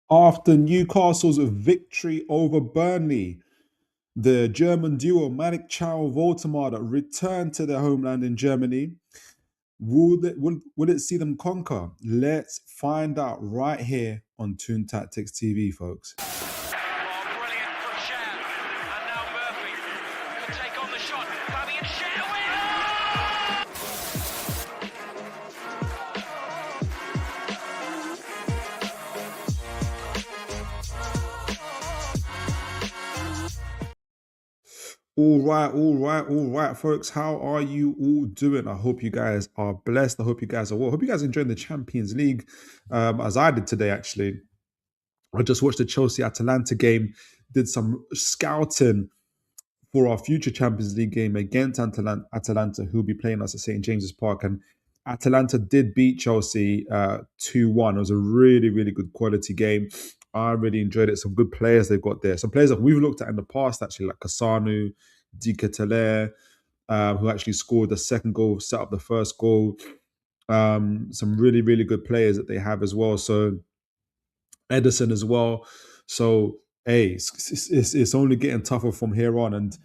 After Newcastle's victory over Burnley, the German duo Malik Woltemade returned to their homeland in Germany. Will it see them conquer? Let's find out right here on Toon Tactics TV, folks. Oh, brilliant from Cher. And now Murphy can take on the shot. Fabian Cher All right, folks. How are you all doing? I hope you guys are blessed. I hope you guys are well. I hope you guys enjoying the Champions League, as I did today, actually. I just watched the Chelsea Atalanta game, did some scouting for our future Champions League game against Atalanta, who'll be playing us at St. James's Park. And Atalanta did beat Chelsea 2-1. It was a really, really good quality game. I really enjoyed it. Some good players they've got there. Some players that we've looked at in the past, actually, like Cassano, Dikatele, who actually scored the second goal, set up the first goal. Some really, really good players that they have as well. So Edison as well. So hey, it's only getting tougher from here on. And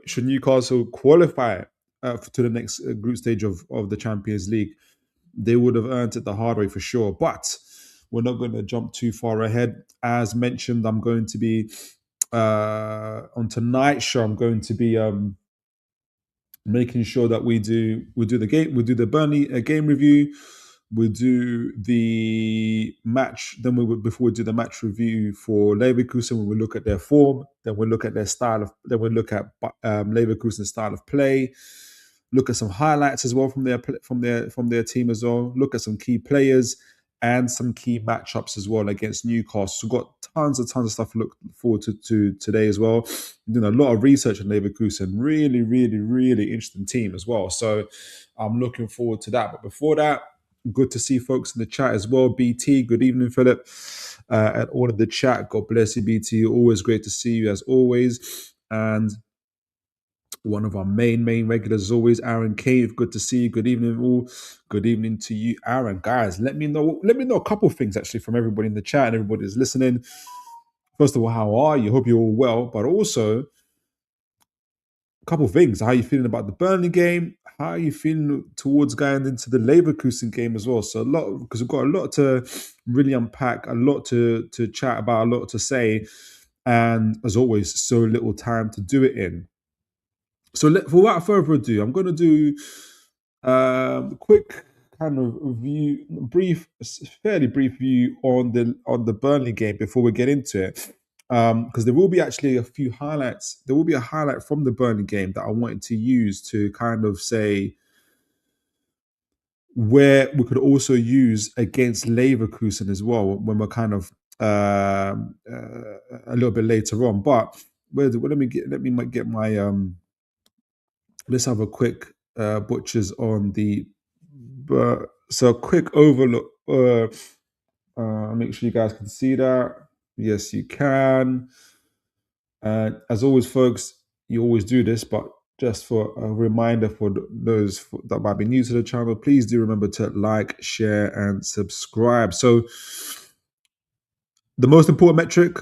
should Newcastle qualify to the next group stage of the Champions League, they would have earned it the hard way for sure. But we're not going to jump too far ahead. As mentioned, I'm going to be on tonight's show. I'm going to be making sure that we do the Burnley game review. We do the match, then before we do the match review for Leverkusen, we will look at their form, then we'll look at their style of, then we'll look at Leverkusen's style of play, look at some highlights as well from their team as well, look at some key players and some key matchups as well against Newcastle. We've got tons of stuff to look forward to today as well. Doing a lot of research on Leverkusen. Really, really, really interesting team as well. So I'm looking forward to that. But before that, good to see folks in the chat as well. BT, good evening, Philip. And all of the chat, God bless you, BT. Always great to see you as always. And one of our main regulars as always, Aaron Cave. Good to see you. Good evening, all. Good evening to you, Aaron. Guys, let me know a couple of things actually from everybody in the chat and everybody that's listening. First of all, how are you? Hope you're all well. But also, a couple of things. How are you feeling about the Burnley game? How are you feeling towards going into the Leverkusen game as well? So a lot, because we've got a lot to really unpack, a lot to chat about, a lot to say, and as always, so little time to do it in. So without further ado, I'm going to do a quick kind of view, fairly brief view on the Burnley game before we get into it, because there will be actually a few highlights. There will be a highlight from the Burnley game that I wanted to use to kind of say where we could also use against Leverkusen as well when we're kind of a little bit later on. But let me get my let's have a quick butchers on the. So a quick overlook. Make sure you guys can see that. Yes, you can. As always, folks, you always do this, but just for a reminder for those that might be new to the channel, please do remember to like, share, and subscribe. So the most important metric,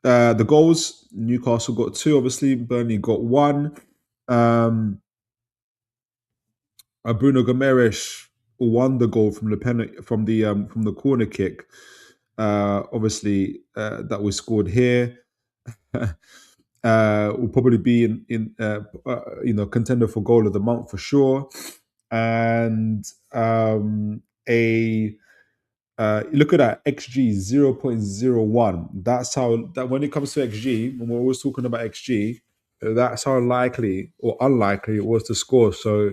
the goals. Newcastle got 2, obviously. Burnley got 1. Bruno Gomes won the goal from the penalty, from the corner kick. Obviously, that was scored here. Will probably be in contender for goal of the month for sure. And look at that, XG 0.01. That's how that when it comes to XG, when we're always talking about XG, that's how likely or unlikely it was to score. So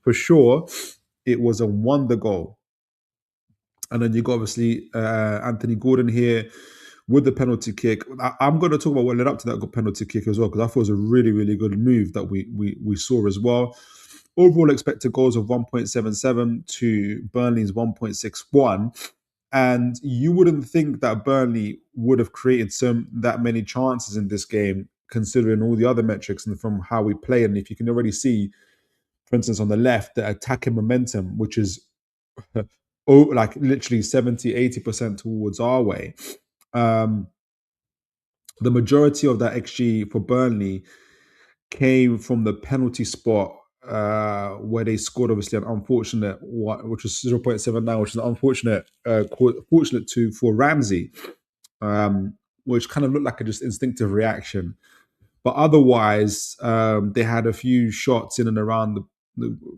for sure, it was a wonder goal. And then you got obviously Anthony Gordon here with the penalty kick. I'm going to talk about what led up to that penalty kick as well, because I thought it was a really, really good move that we saw as well. Overall expected goals of 1.77 to Burnley's 1.61. And you wouldn't think that Burnley would have created that many chances in this game, considering all the other metrics and from how we play. And if you can already see, for instance, on the left, the attacking momentum, which is like literally 70, 80% towards our way. Um, the majority of that XG for Burnley came from the penalty spot where they scored obviously an unfortunate one, which was 0.79, which is an unfortunate, fortunate to for Ramsey, which kind of looked like a just instinctive reaction. But otherwise, they had a few shots in and around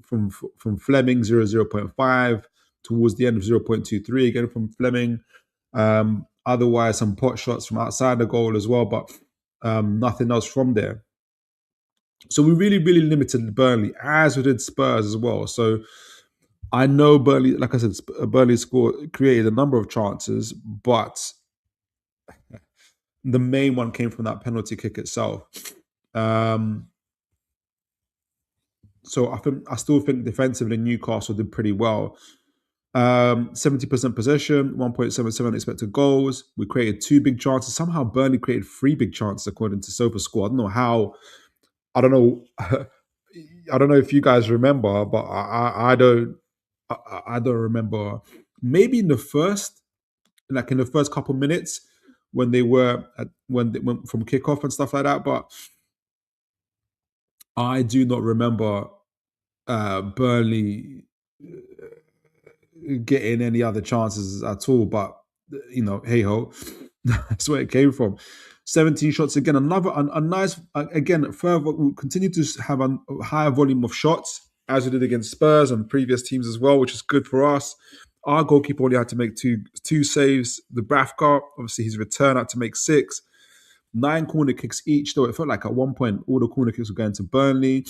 from Fleming 0.5 towards the end of 0.23 again from Fleming. Otherwise, some pot shots from outside the goal as well, but nothing else from there. So we really, really limited Burnley, as we did Spurs as well. So I know Burnley, like I said, Burnley created a number of chances, but the main one came from that penalty kick itself. So I still think defensively Newcastle did pretty well. 70% possession, 1.77 expected goals. We created 2 big chances. Somehow Burnley created 3 big chances according to SofaScore. I don't know how. I don't know. I don't know if you guys remember, but I don't. I don't remember. Maybe in the first couple minutes when they were when they went from kickoff and stuff like that. But I do not remember Burnley getting any other chances at all. But hey ho, that's where it came from. 17 shots again. A nice again. Further, we'll continue to have a higher volume of shots as we did against Spurs and previous teams as well, which is good for us. Our goalkeeper only had to make two saves. The Bravka, obviously, his return had to make 6. 9 corner kicks each, though it felt like at one point all the corner kicks were going to Burnley.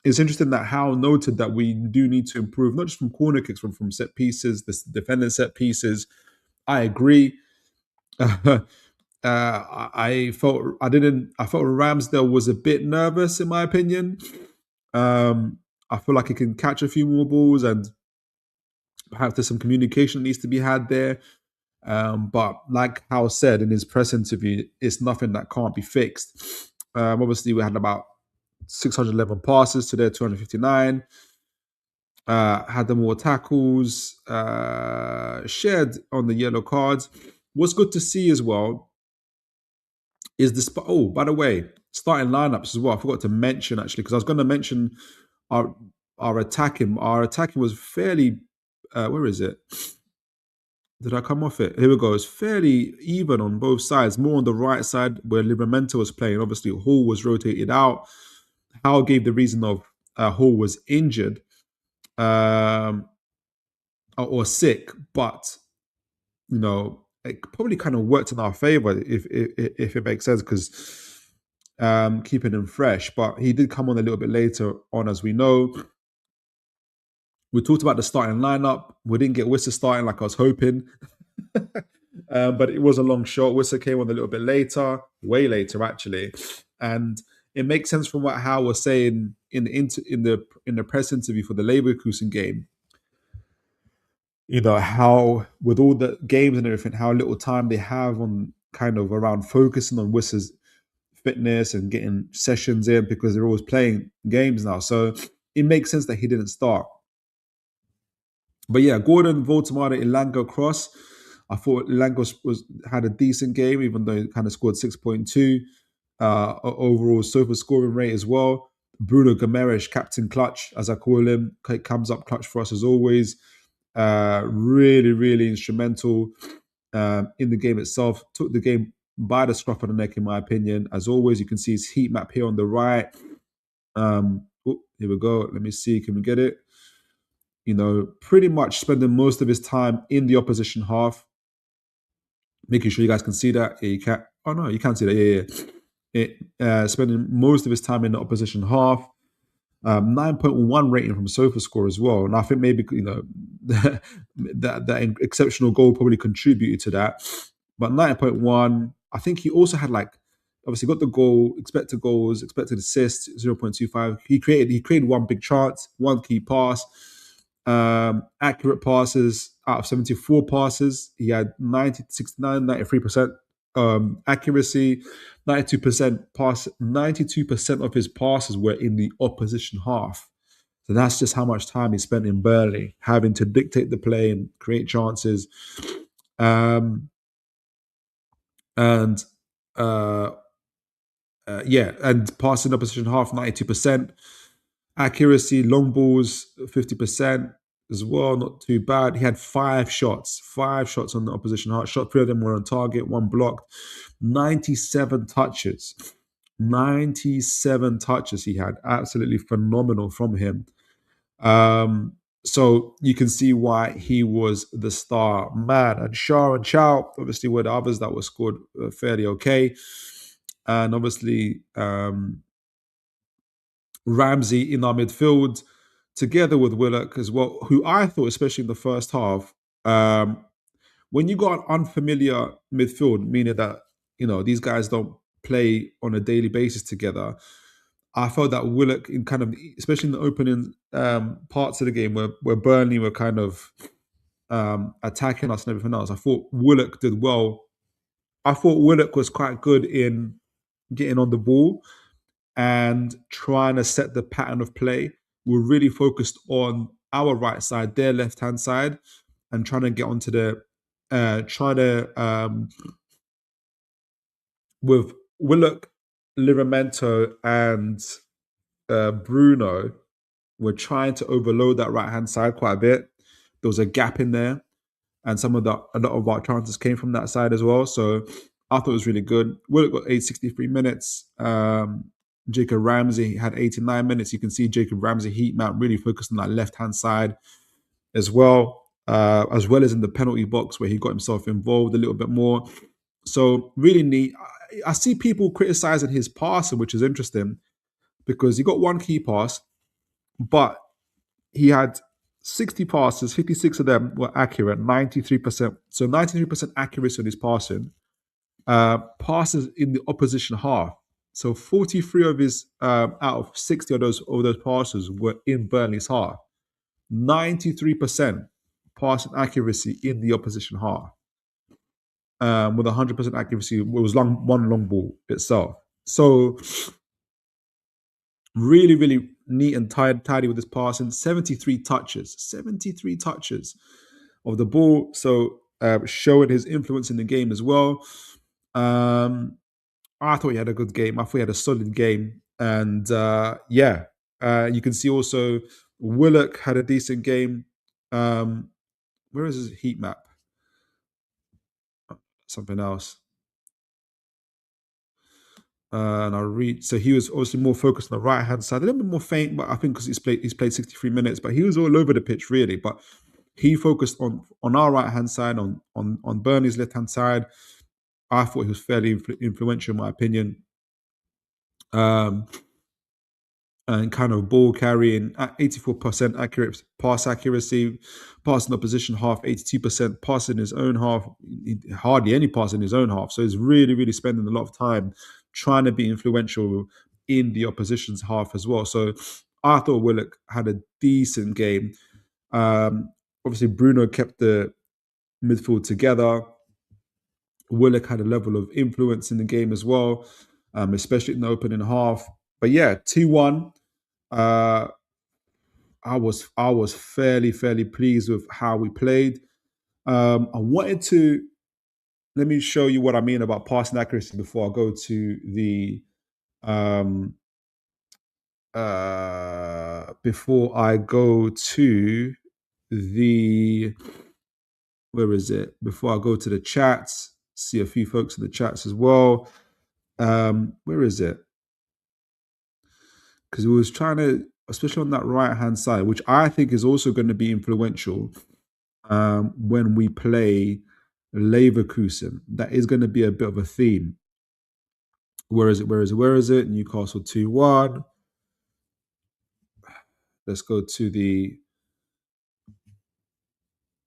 It's interesting that Howe noted that we do need to improve, not just from corner kicks, from set pieces, the defending set pieces. I agree. I felt Ramsdale was a bit nervous, in my opinion. I feel like he can catch a few more balls, and perhaps there's some communication that needs to be had there. But like Howe said in his press interview, it's nothing that can't be fixed. Obviously, we had about 611 passes to their 259. Had the more tackles, shared on the yellow cards. What's good to see as well is this. Oh, by the way, starting lineups as well. I forgot to mention actually, because I was going to mention our attacking. Our attacking was fairly. Where is it? Did I come off it? Here we go. It's fairly even on both sides. More on the right side where Livramento was playing. Obviously, Hall was rotated out. Howe gave the reason of Hall was injured or sick, but it probably kind of worked in our favor if it makes sense, because keeping him fresh. But he did come on a little bit later on, as we know. We talked about the starting lineup. We didn't get Wissa starting like I was hoping. But it was a long shot. Wissa came on a little bit later, way later actually. And it makes sense from what Howe was saying in the press interview for the Leverkusen game. How with all the games and everything, how little time they have on kind of around focusing on Wissa's fitness and getting sessions in, because they're always playing games now. So it makes sense that he didn't start. But yeah, Gordon, Woltemade, Ilanga cross. I thought Ilanga had a decent game, even though he kind of scored 6.2 overall super scoring rate as well. Bruno Gomes, Captain Clutch, as I call him, comes up clutch for us as always. Really, really instrumental in the game itself. Took the game by the scruff of the neck, in my opinion. As always, you can see his heat map here on the right. Here we go. Let me see. Can we get it? Pretty much spending most of his time in the opposition half. Making sure you guys can see that. Yeah, you can. Oh no, you can't see that. Yeah. Spending most of his time in the opposition half. 9.1 rating from SofaScore as well, and I think maybe that exceptional goal probably contributed to that. But 9.1, I think he also had obviously got the goal, expected goals, expected assists 0.25. He created one big chance, one key pass. Accurate passes out of 74 passes, he had 93% accuracy, 92% of his passes were in the opposition half. So that's just how much time he spent in Burnley, having to dictate the play and create chances. And uh, yeah, and passing opposition half 92%. Accuracy, long balls 50% as well, not too bad. He had five shots on the opposition half. Shot three of them were on target, one blocked. 97 touches. 97 touches he had. Absolutely phenomenal from him. So you can see why he was the star man. And Shah and Chow obviously were the others that were scored fairly okay. And obviously Ramsey in our midfield, together with Willock as well, who I thought, especially in the first half, when you got an unfamiliar midfield, meaning that these guys don't play on a daily basis together, I felt that Willock, in kind of, especially in the opening parts of the game where Burnley were kind of attacking us and everything else, I thought Willock did well. I thought Willock was quite good in getting on the ball and trying to set the pattern of play. We're really focused on our right side, their left hand side, and trying to get onto the with Willock, Livramento, and Bruno. We're trying to overload that right hand side quite a bit. There was a gap in there, and a lot of our chances came from that side as well. So I thought it was really good. Willock got 63 minutes. Jacob Ramsey had 89 minutes. You can see Jacob Ramsey heat map really focused on that left hand side as well as in the penalty box where he got himself involved a little bit more. So really neat. I see people criticizing his passing, which is interesting because he got one key pass, but he had 60 passes, 56 of them were accurate, 93%. So 93% accuracy on his passing. Passes in the opposition half. So 43 of his out of 60 of those passes were in Burnley's half. 93% passing accuracy in the opposition half. With 100% accuracy, it was one long ball itself. So really, really neat and tidy with his passing. 73 touches of the ball. So showing his influence in the game as well. I thought he had a good game. I thought he had a solid game. And you can see also Willock had a decent game. Where is his heat map? Something else. And I read. So he was obviously more focused on the right hand side, a little bit more faint, but I think because he's played 63 minutes, but he was all over the pitch really. But he focused on our right hand side, on Burnley's left hand side. I thought he was fairly influential in my opinion. And kind of ball carrying at 84% accurate pass accuracy, passing opposition half 82%, passing his own half, hardly any pass in his own half. So he's really, really spending a lot of time trying to be influential in the opposition's half as well. So I thought Willock had a decent game. Obviously, Bruno kept the midfield together. Willock had a level of influence in the game as well, especially in the opening half. But yeah, 2-1. I was fairly pleased with how we played. I wanted to let me show you what I mean about passing accuracy before I go to the where is it? Before I go to the chats, see a few folks in the chats as well. Where is it? Because we was trying to, especially on that right hand side, which I think is also going to be influential when we play Leverkusen. That is going to be a bit of a theme. Where is it? Newcastle 2-1. Let's go to the.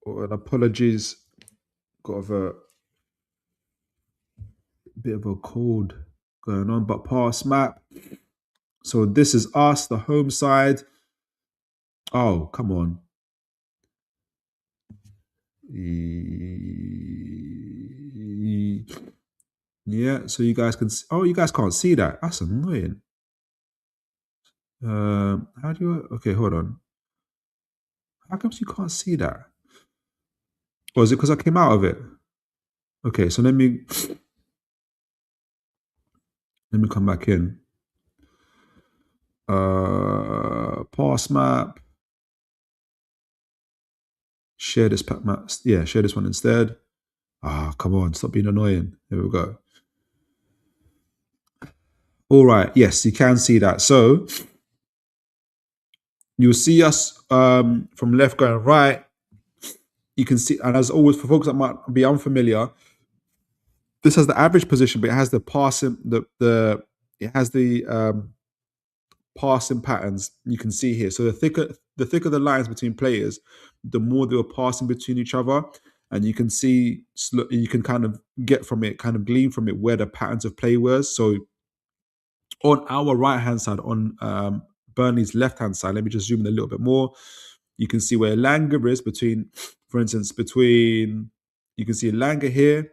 And apologies, got a bit of a cold going on, but pass map. So this is us, the home side. Oh, come on. Yeah, so you guys can. You guys can't see that. That's annoying. How do you? Okay, hold on. How come you can't see that? Or is it because I came out of it? Okay, so let me Let me come back in. Pass map. Share this pack map. Yeah, share this one instead. Come on, stop being annoying. Here we go. All right, yes, you can see that. So you'll see us from left going right. You can see, and as always, for folks that might be unfamiliar, this has the average position, but it has the passing, it has the passing patterns you can see here. So the thicker the lines between players, the more they were passing between each other, and you can see, you can kind of get from it, kind of glean from it where the patterns of play were. So on our right hand side, on Burnley's left hand side, let me just zoom in a little bit more. You can see where Langer is between, for instance, you can see Langer here,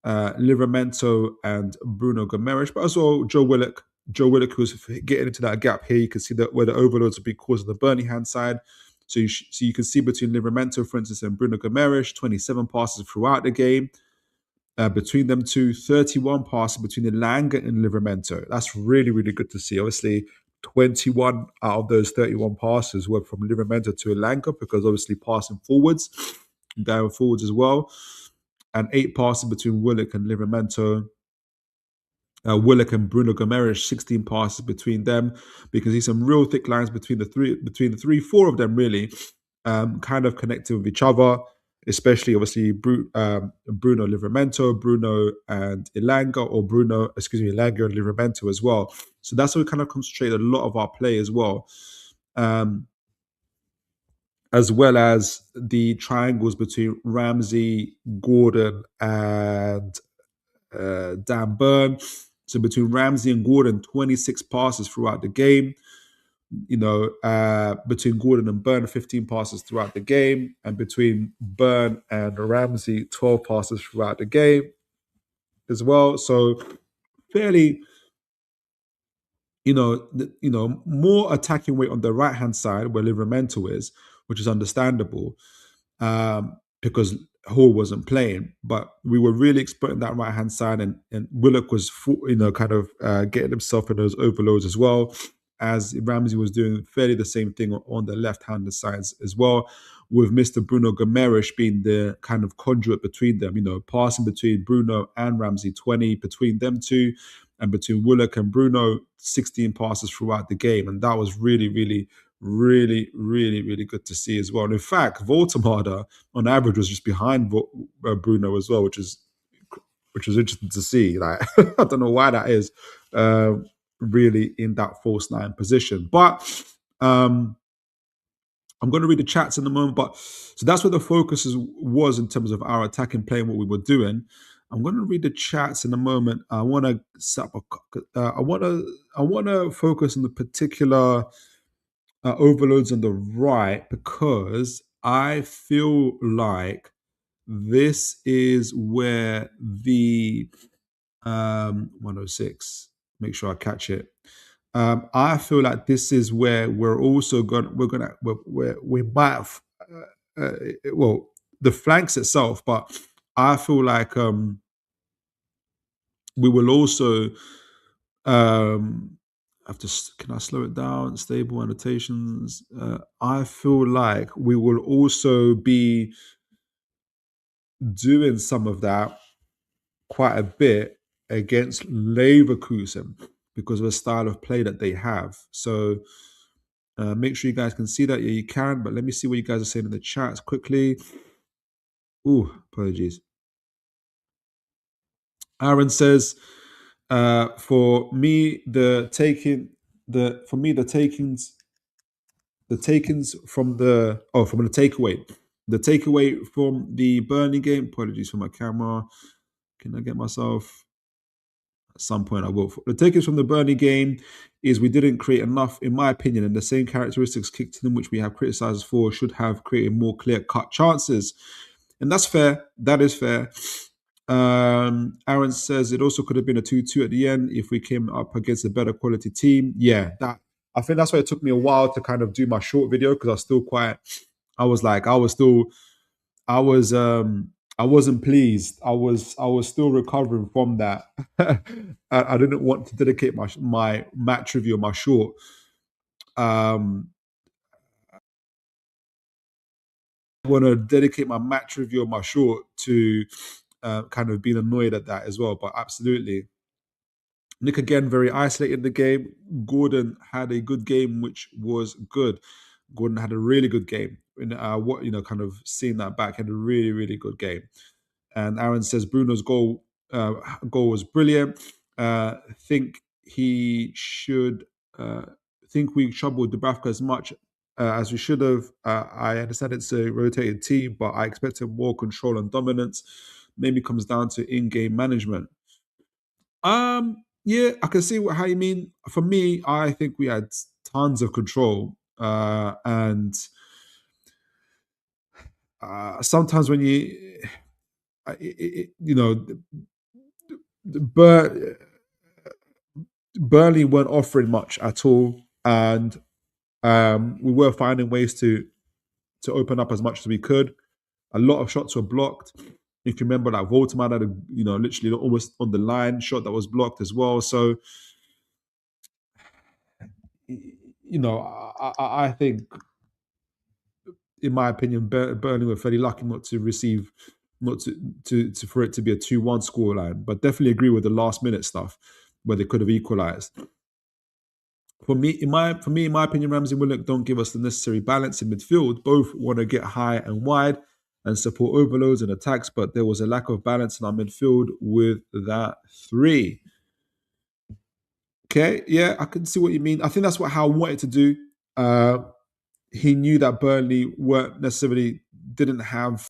Livramento and Bruno Gomes, but also Joe Willock. Joe Willock, who's getting into that gap here. You can see that where the overloads will be causing the Burnley hand side. So you can see between Livramento, for instance, and Bruno Gomes, 27 passes throughout the game. Between them two, 31 passes between the Langer and Livramento. That's really, really good to see. Obviously, 21 out of those 31 passes were from Livramento to Langer, because obviously passing forwards, going forwards as well. And 8 passes between Willock and Livramento. Willock and Bruno Gomes, 16 passes between them. Because there's some real thick lines between the three, 4 of them really, kind of connected with each other. Especially, obviously, Bruno Livramento, Bruno and Elanga, or Elanga and Livramento as well. So that's how we kind of concentrate a lot of our play as well. As well as the triangles between Ramsey, Gordon, and Dan Burn. So between Ramsey and Gordon, 26 passes throughout the game. Between Gordon and Burn, 15 passes throughout the game. And between Burn and Ramsey, 12 passes throughout the game as well. So fairly, more attacking weight on the right-hand side where Livramento is, which is understandable, because Hall wasn't playing. But we were really exploiting that right-hand side, and Willock was, kind of getting himself in those overloads as well, as Ramsey was doing fairly the same thing on the left-handed sides as well, with Mr. Bruno Gomes being the kind of conduit between them, passing between Bruno and Ramsey, 20 between them two, and between Willock and Bruno, 16 passes throughout the game. And that was really, really, really, really, really good to see as well. And in fact, Woltemade on average was just behind Bruno as well, which is interesting to see. Like, I don't know why that is, really in that false 9 position. But I'm going to read the chats in a moment. But so that's what the focus was in terms of our attacking play and what we were doing. I'm going to read the chats in a moment. I want to I want to focus on the particular overloads on the right, because I feel like this is where the 106. Make sure I catch it. I feel like this is where we might have, the flanks itself, but I feel like we will also can I slow it down? Stable annotations. I feel like we will also be doing some of that quite a bit against Leverkusen, because of the style of play that they have. So make sure you guys can see that. Yeah, you can, but let me see what you guys are saying in the chats quickly. Ooh, apologies. Aaron says, for me, the takings from the takeaway. The takeaway from the Burnley game. Apologies for my camera. Can I get myself? At some point I will. The takeaways from the Burnley game is we didn't create enough, in my opinion, and the same characteristics kicked in, which we have criticised for, should have created more clear-cut chances. And that's fair. That is fair. Aaron says it also could have been a 2-2 at the end if we came up against a better quality team. Yeah, I think that's why it took me a while to kind of do my short video, because I was I wasn't pleased. I was still recovering from that. I didn't want to dedicate my match review, my short. Um, I want to dedicate my match review, my short, to kind of being annoyed at that as well. But absolutely, Nick again very isolated in the game. Gordon had a good game, which was good. Gordon had a really good game. And what kind of seeing that back, had a really really good game. And Aaron says Bruno's goal was brilliant. Think he should think we troubled Dubravka as much as we should have. I understand it's a rotated team, but I expected more control and dominance. Maybe comes down to in-game management. Yeah, I can see how you mean. For me, I think we had tons of control, and sometimes when you know, Bur- Burnley weren't offering much at all, and we were finding ways to open up as much as we could. A lot of shots were blocked. If you remember, like Woltemade had literally almost on the line shot that was blocked as well. So I think, in my opinion, Burnley were fairly lucky not to receive, not to for it to be a 2-1 scoreline. But definitely agree with the last minute stuff where they could have equalised. For me, in my opinion, Ramsey and Willock don't give us the necessary balance in midfield. Both want to get high and wide and support overloads and attacks, but there was a lack of balance in our midfield with that three. Okay, yeah, I can see what you mean. I think that's what Howe wanted to do. Uh, he knew that Burnley weren't necessarily didn't have.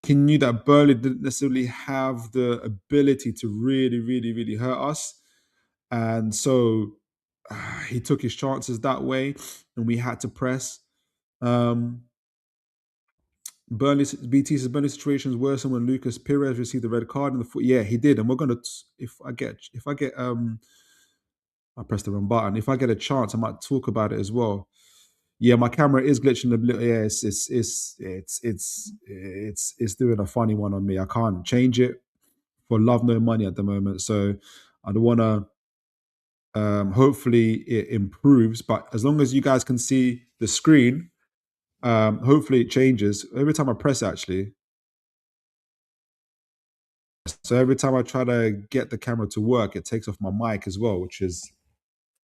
He knew that Burnley didn't necessarily have the ability to really, really, really hurt us, and so he took his chances that way, and we had to press. Um, BT says Burnley situations worsened when Lucas Perez received the red card in the foot. Yeah, he did, and we're gonna. If I get I pressed the wrong button. If I get a chance, I might talk about it as well. Yeah, my camera is glitching a little. Yeah, it's doing a funny one on me. I can't change it for love no money at the moment. So I don't want to. Hopefully it improves, but as long as you guys can see the screen, hopefully it changes every time I press. Actually, so every time I try to get the camera to work, it takes off my mic as well, which is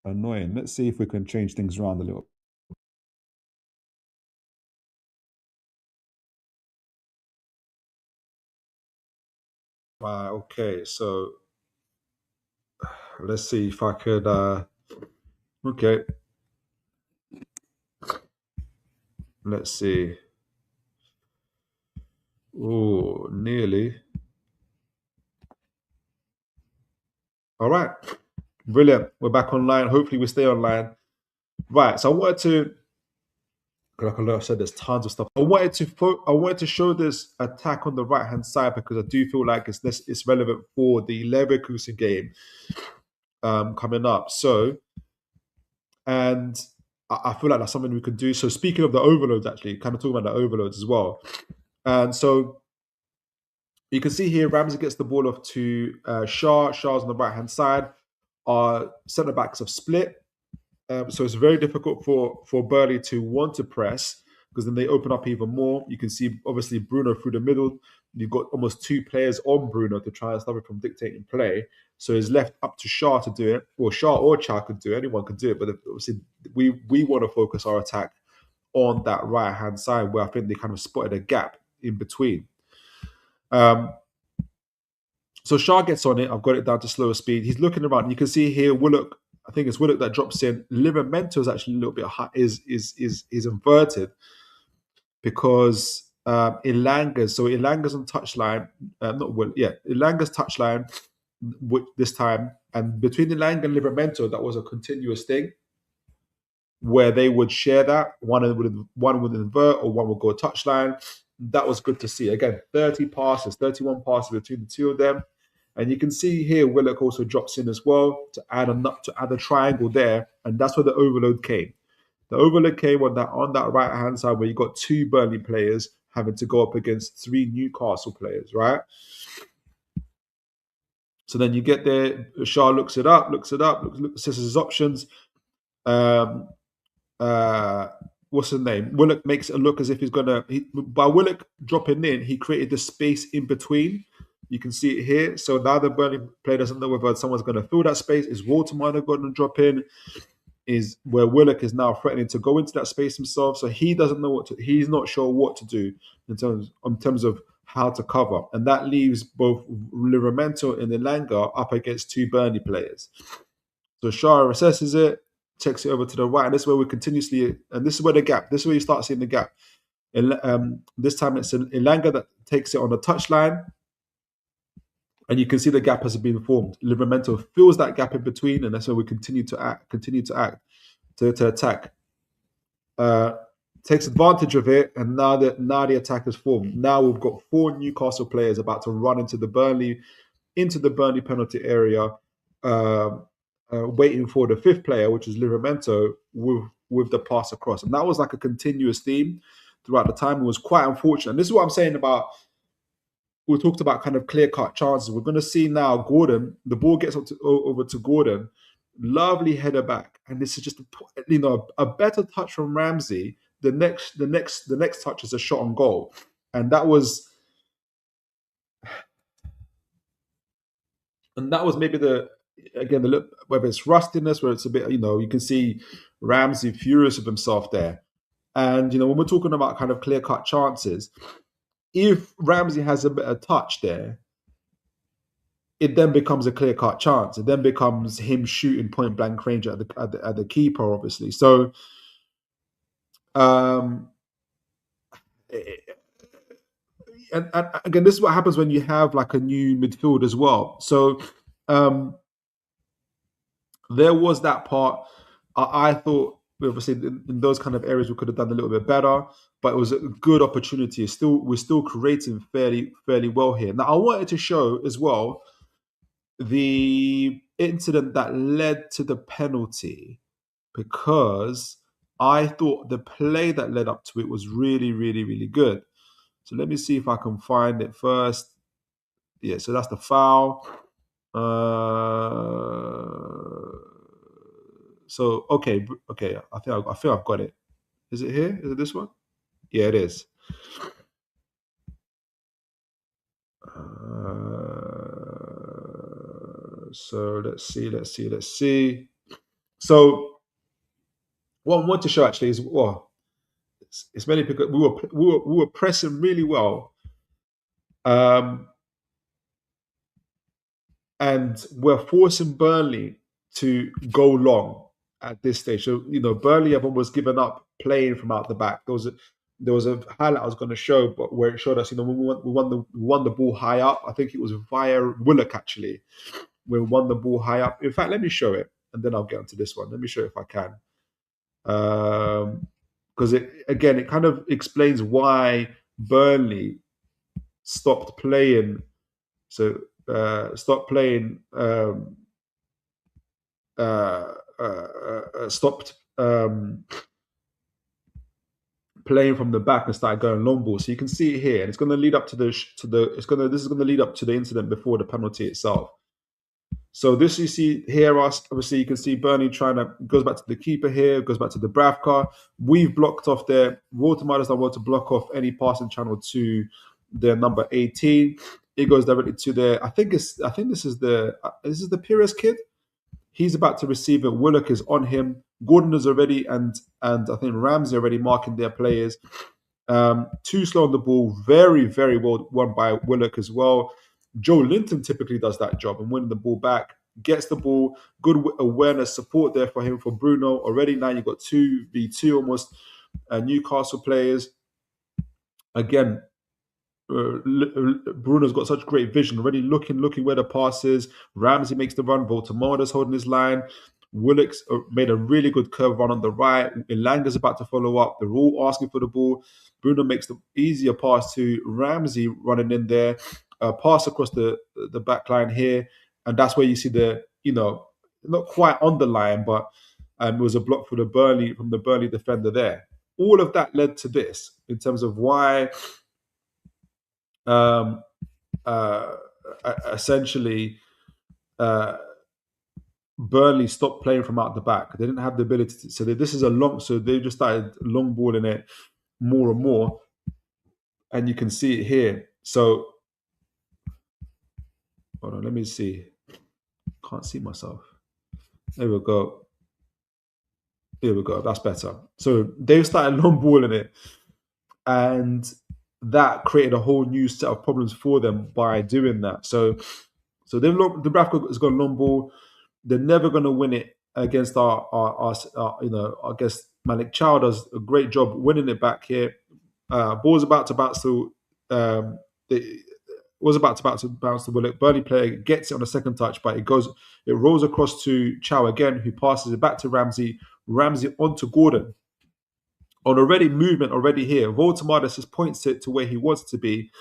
annoying. Let's see if we can change things around a little. Okay, so let's see if I could. Okay, let's see. Oh, nearly. All right, brilliant. We're back online. Hopefully, we stay online. Right. So I wanted to. Like I said, there's tons of stuff. I wanted to show this attack on the right hand side because I do feel like it's relevant for the Leverkusen game coming up. So, and I feel like that's something we could do. So speaking of the overloads, actually, kind of talking about the overloads as well. And so you can see here, Ramsey gets the ball off to Shah. Shah's on the right hand side. Our centre backs have split. So it's very difficult for Burnley to want to press because then they open up even more. You can see obviously Bruno through the middle. You've got almost two players on Bruno to try and stop it from dictating play. So it's left up to Shah to do it. Well, Shah or Cha could do it. Anyone could do it. But obviously we want to focus our attack on that right hand side where I think they kind of spotted a gap in between. So Shah gets on it. I've got it down to slower speed. He's looking around. You can see here Willock. I think it's Willock that drops in. Livramento is actually a little bit high, is inverted because Ilanga's on touchline. Not Will. Yeah, Ilanga's touchline this time, and between Ilanga and Livramento, that was a continuous thing where they would share that. One would invert or one would go touchline. That was good to see. Again, 31 passes between the two of them. And you can see here Willock also drops in as well to add a triangle there, and that's where the overload came. The overload came on that right hand side where you got two Burnley players having to go up against 3 Newcastle players, right? So then you get there, Shaw looks it up, says his options. Um, what's his name? Willock makes it look as if he's gonna. By Willock dropping in, he created the space in between. You can see it here. So now the Burnley player doesn't know whether someone's going to fill that space. Is Woltemade going to drop in? Is where Willock is now threatening to go into that space himself. So he doesn't know what to. He's not sure what to do in terms of how to cover, and that leaves both Livramento and Elanga up against 2 Burnley players. So Shah assesses it, takes it over to the right, and this is where we continuously, and this is where the gap. This is where you start seeing the gap. This time it's Elanga that takes it on the touchline, and you can see the gap has been formed. Livramento fills that gap in between, and that's where we continue to attack. Takes advantage of it, and now the attack is formed. Now we've got 4 Newcastle players about to run into the Burnley penalty area, waiting for the 5th player, which is Livramento, with the pass across. And that was like a continuous theme throughout the time. It was quite unfortunate. And this is what I'm saying about, we talked about kind of clear-cut chances. We're going to see now Gordon, the ball gets over to Gordon, lovely header back. And this is just, a better touch from Ramsey. The next touch is a shot on goal. And that was maybe whether it's rustiness, where it's a bit, you can see Ramsey furious with himself there. And, when we're talking about kind of clear-cut chances, if Ramsey has a better touch there, it then becomes a clear-cut chance. It then becomes him shooting point-blank range at the keeper, obviously. So, and again, this is what happens when you have like a new midfield as well. So, there was that part. I thought, obviously, in those kind of areas, we could have done a little bit better, but it was a good opportunity. We're still creating fairly well here. Now, I wanted to show as well the incident that led to the penalty, because I thought the play that led up to it was really, really, really good. So let me see if I can find it first. Yeah, so that's the foul. So okay. I think I've got it. Is it here? Is it this one? Yeah, it is. So let's see. So what I want to show actually is, it's mainly because we were pressing really well, and we're forcing Burnley to go long at this stage. So Burnley have almost given up playing from out the back. There was a highlight I was going to show, but where it showed us, we won the ball high up. I think it was via Willock actually. We won the ball high up. In fact, let me show it, and then I'll get onto this one. Let me show it if I can, because it kind of explains why Burnley stopped playing. So stopped playing. Stopped playing from the back and started going long ball. So you can see it here, and it's going to lead up to this is going to lead up to the incident before the penalty itself. So this you see here, obviously you can see Burnley goes back to the keeper here, goes back to the Bravka. We've blocked off there. Woltemade does not want to block off any passing channel to their number 18. It goes directly to their, I think this is the Pires kid. He's about to receive it. Willock is on him. Gordon is already, and I think Ramsey already marking their players. Too slow on the ball. Very, very well won by Willock as well. Joe Linton typically does that job and winning the ball back. Gets the ball. Good awareness, support there for him, for Bruno. Already now you've got 2v2 almost Newcastle players. Again, Bruno's got such great vision, already looking where the pass is. Ramsey makes the run. Voltemade's holding his line. Willock's made a really good curve run on the right. Elanga's about to follow up. They're all asking for the ball. Bruno makes the easier pass to Ramsey running in there. Pass across the back line here. And that's where you see the, not quite on the line, but it was a block from the Burnley defender there. All of that led to this in terms of why um, uh, essentially, uh, Burnley stopped playing from out the back. They didn't have the ability to. So this is a long. So they just started long balling it more and more, and you can see it here. So hold on, let me see. Can't see myself. There we go. Here we go. That's better. So they've started long balling it, and that created a whole new set of problems for them by doing that. So the Bradford has got a long ball. They're never going to win it against our against Malik. Thiaw does a great job winning it back here. Ball's about to bounce to the was about to bounce to Willock. Burnley player gets it on the second touch, but it rolls across to Thiaw again, who passes it back to Ramsey. Ramsey onto Gordon. On already movement already here. Woltemade just points it to where he wants it to be.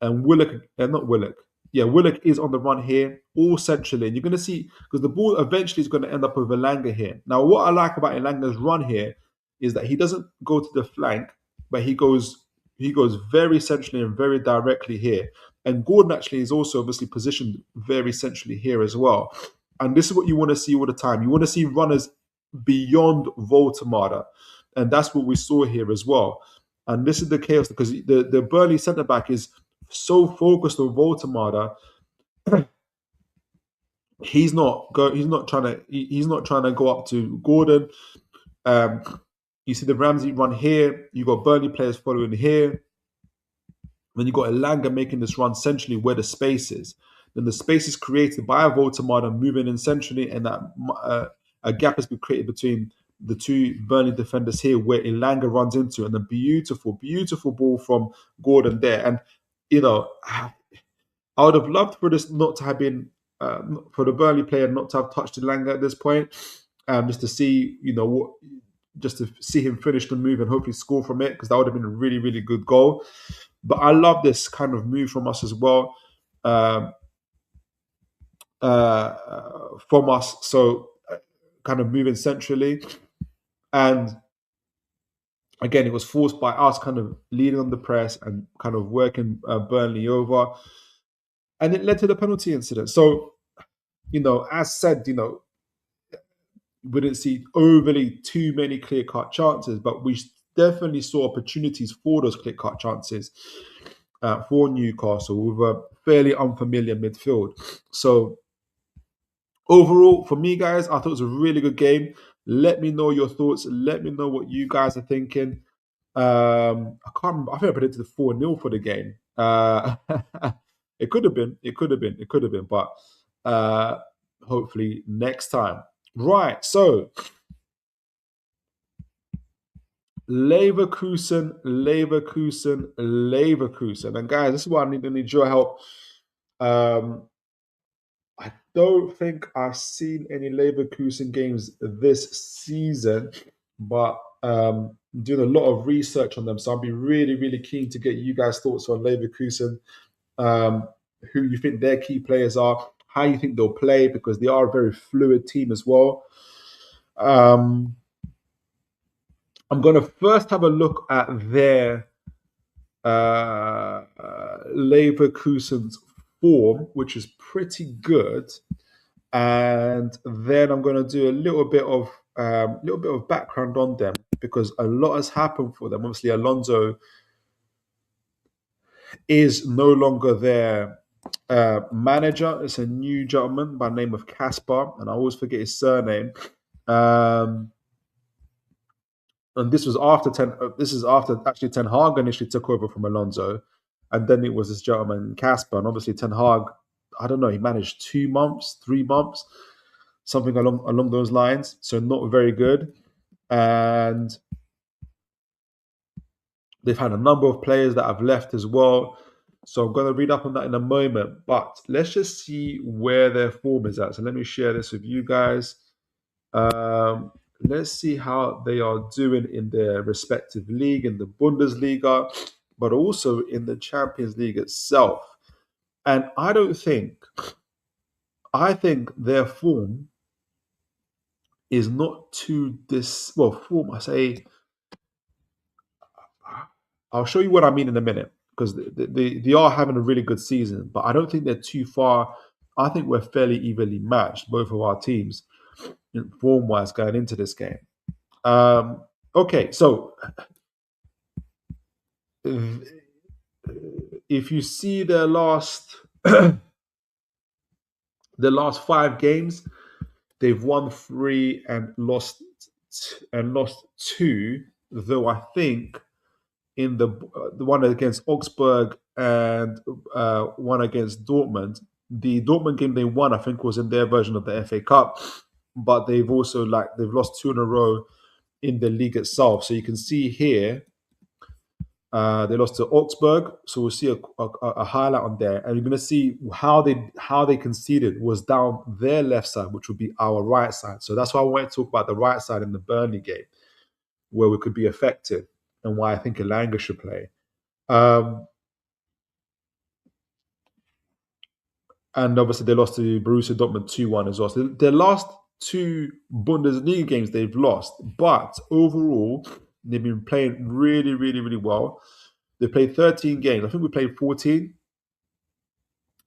And Willock, not Willock. Yeah, Willock is on the run here, all centrally. And you're going to see, because the ball eventually is going to end up with Elanga here. Now, what I like about Elanga's run here is that he doesn't go to the flank, but he goes very centrally and very directly here. And Gordon actually is also obviously positioned very centrally here as well. And this is what you want to see all the time. You want to see runners beyond Voltemada. And that's what we saw here as well. And this is the chaos because the Burnley centre back is so focused on Voltemada. He's not trying to go up to Gordon. You see the Ramsey run here. You got Burnley players following here. Then you got Elanga making this run centrally where the space is. Then the space is created by a Voltemada moving in centrally, and that a gap has been created between the two Burnley defenders here, where Elanga runs into, and a beautiful ball from Gordon there. And I would have loved for this not to have been for the Burnley player not to have touched Elanga at this point, just to see just to see him finish the move and hopefully score from it, because that would have been a really, really good goal. But I love this kind of move from us as well. From us, so kind of moving centrally. And again, it was forced by us kind of leading on the press and kind of working Burnley over. And it led to the penalty incident. So, as said, we didn't see overly too many clear-cut chances, but we definitely saw opportunities for those clear-cut chances for Newcastle with a fairly unfamiliar midfield. So overall, for me, guys, I thought it was a really good game. Let me know your thoughts. Let me know what you guys are thinking. I can't remember. I think I predicted 4-0 for the game. It could have been. But hopefully next time. Right, so Leverkusen. And guys, this is why I need your help. I don't think I've seen any Leverkusen games this season, but doing a lot of research on them. So I'll be really, really keen to get you guys' thoughts on Leverkusen, who you think their key players are, how you think they'll play, because they are a very fluid team as well. I'm going to first have a look at their Leverkusen's form, which is pretty good, and then I'm going to do a little bit of background on them, because a lot has happened for them. Obviously, Alonso is no longer their manager. It's a new gentleman by the name of Kasper, and I always forget his surname. And this was after actually Ten Hag initially took over from Alonso, and then it was this gentleman Kasper, and obviously Ten Hag, I don't know, he managed 2 months, 3 months, something along those lines. So not very good, and they've had a number of players that have left as well. So I'm going to read up on that in a moment, but let's just see where their form is at. So let me share this with you guys. Let's see how they are doing in their respective league, in the Bundesliga, but also in the Champions League itself. And I think their form is not too form, I say, I'll show you what I mean in a minute. because they are having a really good season, but I don't think they're too far. I think we're fairly evenly matched, both of our teams, form wise, going into this game. Okay, so if you see the last the last 5 games, they've won 3 and lost 2. Though I think in the one against Augsburg and one against Dortmund, the Dortmund game they won, I think, was in their version of the FA Cup, but they've also they've lost 2 in a row in the league itself. So you can see here they lost to Augsburg, so we'll see a highlight on there, and you're going to see how they conceded was down their left side, which would be our right side. So that's why I want to talk about the right side in the Burnley game, where we could be effective, and why I think Elanga should play. And obviously they lost to Borussia Dortmund 2-1 as well. So their last 2 Bundesliga games they've lost, but overall they've been playing really, really, really well. They played 13 games. I think we played 14,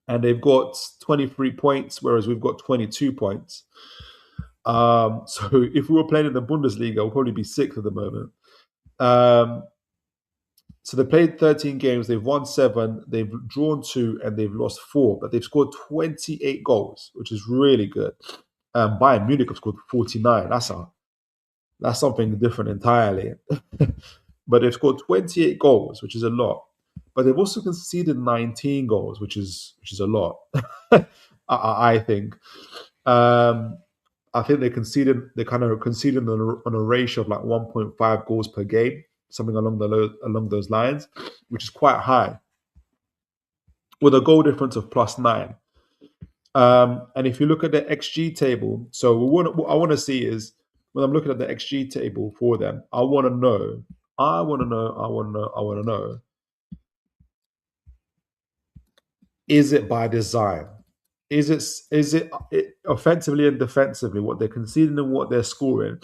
and they've got 23 points, whereas we've got 22 points. So if we were playing in the Bundesliga, we'll probably be 6th at the moment. So they played 13 games, they've won 7, they've drawn 2, and they've lost 4, but they've scored 28 goals, which is really good. Bayern Munich have scored 49. That's something different entirely. But they've scored 28 goals, which is a lot. But they've also conceded 19 goals, which is a lot. I think. I think they kind of conceded on a ratio of like 1.5 goals per game, something along those lines, which is quite high, with a goal difference of +9. And if you look at the XG table, so what I want to see is, when I'm looking at the XG table for them, I want to know, is it by design? Is it offensively and defensively, what they're conceding and what they're scoring?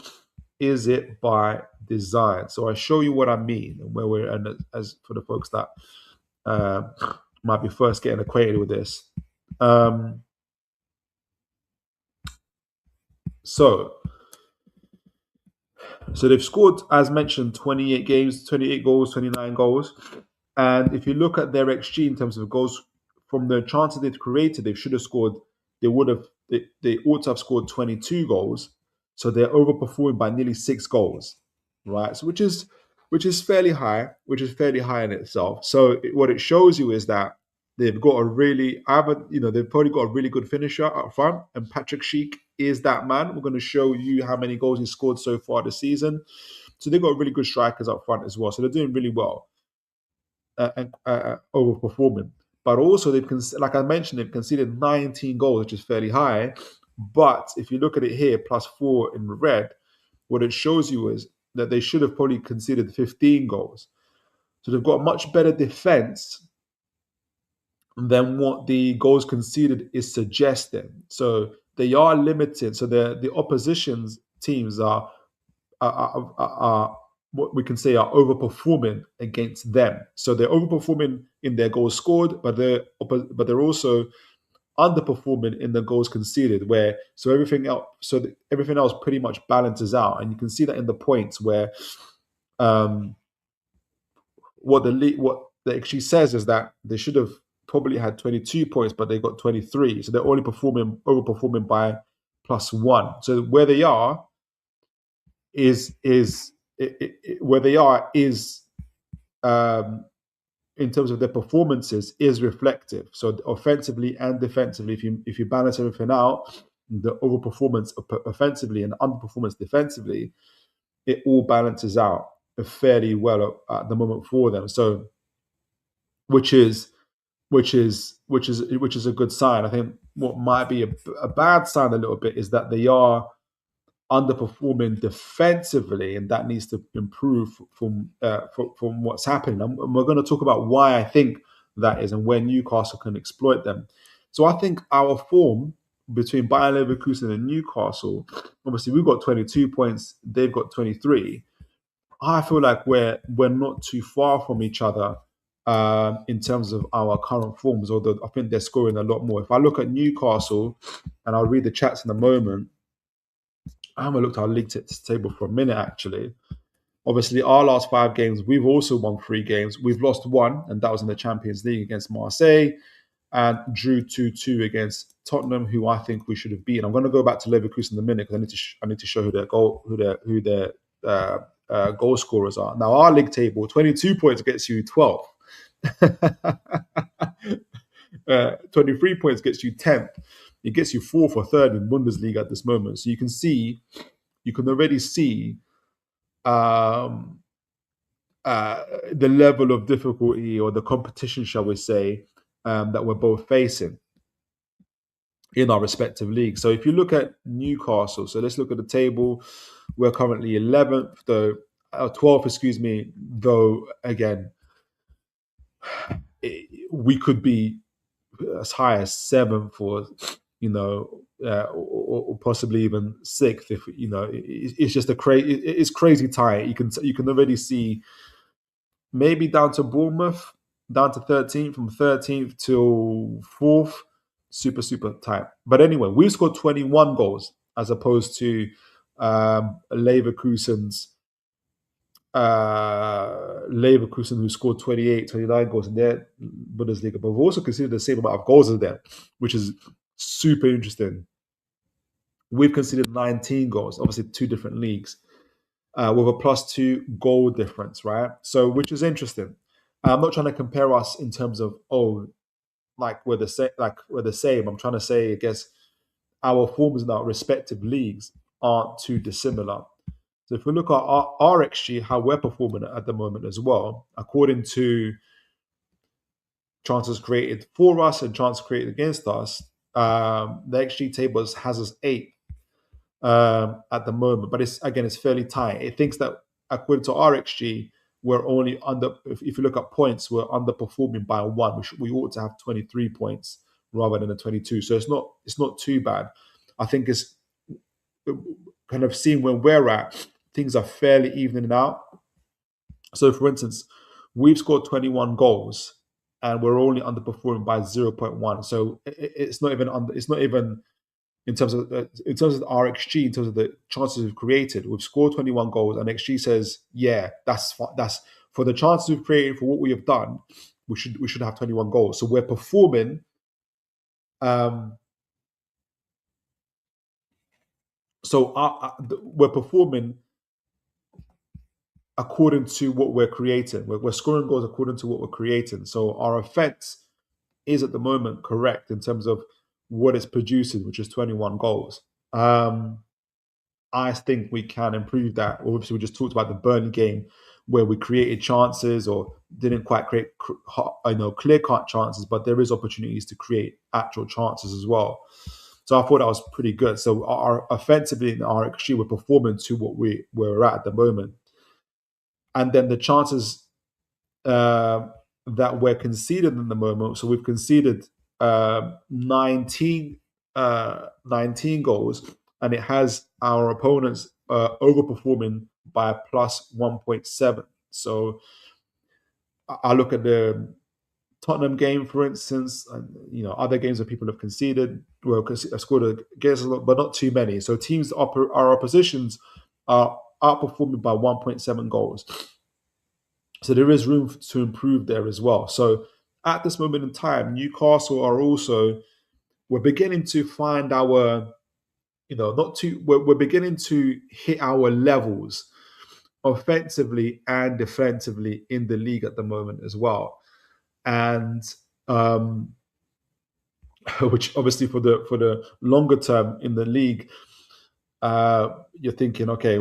Is it by design? So I show you what I mean, and where we're, and as for the folks that might be first getting acquainted with this. So they've scored, as mentioned, 28 games, 28 goals, 29 goals. And if you look at their XG in terms of goals, from the chances they've created, they should have scored, they ought to have scored 22 goals. So they're overperforming by nearly 6 goals, right? So which is fairly high, in itself. So what it shows you is that they've got they've probably got a really good finisher up front, and Patrick Schick is that man. We're going to show you how many goals he's scored so far this season. So they've got really good strikers up front as well. So they're doing really well and overperforming. But also, like I mentioned, they've conceded 19 goals, which is fairly high. But if you look at it here, +4 in red, what it shows you is that they should have probably conceded 15 goals. So they've got much better defense than what the goals conceded is suggesting. So they are limited. So the opposition's teams are what we can say are overperforming against them. So they're overperforming in their goals scored, but they're also underperforming in the goals conceded. Everything else pretty much balances out, and you can see that in the points where what the XG says is that they should have probably had 22 points, but they got 23. So they're only overperforming by +1. So where they are is in terms of their performances is reflective. So offensively and defensively, if you balance everything out, the overperformance offensively and underperformance defensively, it all balances out fairly well at the moment for them. So which is a good sign. I think what might be a bad sign a little bit is that they are underperforming defensively, and that needs to improve from what's happening. And we're going to talk about why I think that is and where Newcastle can exploit them. So I think our form between Bayer Leverkusen and Newcastle, obviously we've got 22 points, they've got 23. I feel like we're not too far from each other in terms of our current forms, although I think they're scoring a lot more. If I look at Newcastle, and I'll read the chats in a moment, I haven't looked at our league table for a minute actually. Obviously, our last 5 games, we've also won 3 games. We've lost one, and that was in the Champions League against Marseille, and drew 2-2 against Tottenham, who I think we should have beaten. I'm going to go back to Leverkusen in a minute because I need to show who their goal scorers are. Now, our league table, 22 points gets you 12. 23 points gets you 10th. It gets you 4th or 3rd in Bundesliga at this moment. So you can already see the level of difficulty or the competition, shall we say, that we're both facing in our respective leagues. So if you look at Newcastle, so let's look at the table. We're currently 11th, though 12th, excuse me. Though again, we could be as high as 7th, or or possibly even 6th. If it's just it's crazy tight. You can already see maybe down to Bournemouth, down to 13th, from 13th till 4th, super tight. But anyway, we've scored 21 goals as opposed to Leverkusen, who scored 28, 29 goals in their Bundesliga, but we've also conceded the same amount of goals as them, which is super interesting. We've conceded 19 goals, obviously 2 different leagues, with a +2 goal difference, right? So, which is interesting. I'm not trying to compare us in terms of we're the same. I'm trying to say, I guess, our forms in our respective leagues aren't too dissimilar. So if we look at our XG, how we're performing at the moment as well, according to chances created for us and chances created against us, the XG table has us 8 at the moment, but it's fairly tight. It thinks that according to our XG, we're only under. If you look at points, we're underperforming by 1. We ought to have 23 points rather than the 22. So it's not too bad. I think it's kind of seeing where we're at. Things are fairly evening out. So, for instance, we've scored 21 goals, and we're only underperforming by 0.1. So it's not even under. It's not even in terms of our XG, in terms of the chances we've created. We've scored 21 goals, and XG says, yeah, that's for the chances we've created, for what we have done. We should have 21 goals. So we're performing. We're performing according to what we're creating. We're scoring goals according to what we're creating. So our offense is at the moment correct in terms of what it's producing, which is 21 goals. I think we can improve that. Obviously, we just talked about the Burnley game where we created chances or didn't quite create clear-cut chances, but there is opportunities to create actual chances as well. So I thought that was pretty good. So our offensively in our XG, we're performing to what we're at the moment. And then the chances that we're conceding in the moment, so we've conceded 19 goals, and it has our opponents overperforming by +1.7. So I look at the Tottenham game, for instance, and other games that people have conceded, scored against us, but not too many. So teams, our oppositions, are outperforming by 1.7 goals. So there is room to improve there as well. So at this moment in time, Newcastle are also, we're beginning to find our, we're beginning to hit our levels offensively and defensively in the league at the moment as well. And which obviously for the longer term in the league, you're thinking, okay,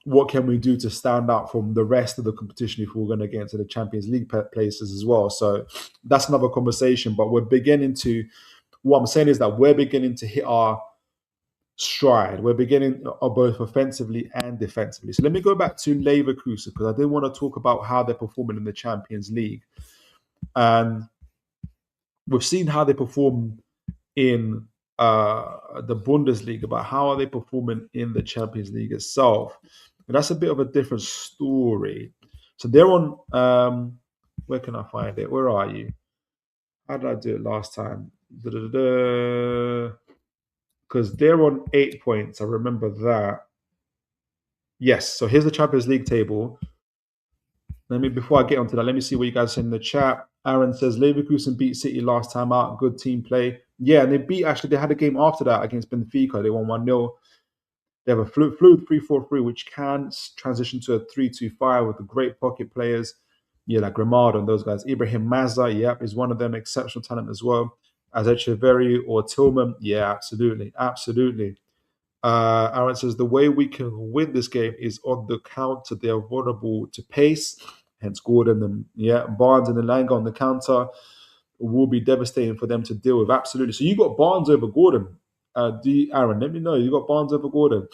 what can we do to stand out from the rest of the competition if we're going to get into the Champions League places as well? So that's another conversation. But what I'm saying is that we're beginning to hit our stride. We're beginning both offensively and defensively. So let me go back to Leverkusen, because I did want to talk about how they're performing in the Champions League. And we've seen how they perform in the Bundesliga, but how are they performing in the Champions League itself? And that's a bit of a different story. So they're on Where can I find it? Where are you? How did I do it last time? Because they're on 8 points. I remember that. Yes. So here's the Champions League table. Before I get onto that, let me see what you guys said in the chat. Aaron says Leverkusen beat City last time out. Good team play. Yeah, and they had a game after that against Benfica. They won 1-0. They have a fluid 3-4-3, which can transition to a 3-2-5 with the great pocket players. Yeah, like Grimard and those guys. Ibrahim Mazza, yep, is one of them. Exceptional talent as well. As Echeverry or Tillman, yeah, absolutely. Aaron says the way we can win this game is on the counter. They are vulnerable to pace, hence Gordon and Barnes and Elanga on the counter will be devastating for them to deal with. Absolutely. So you got Barnes over Gordon. Aaron, let me know. You got Barnes over Gordon.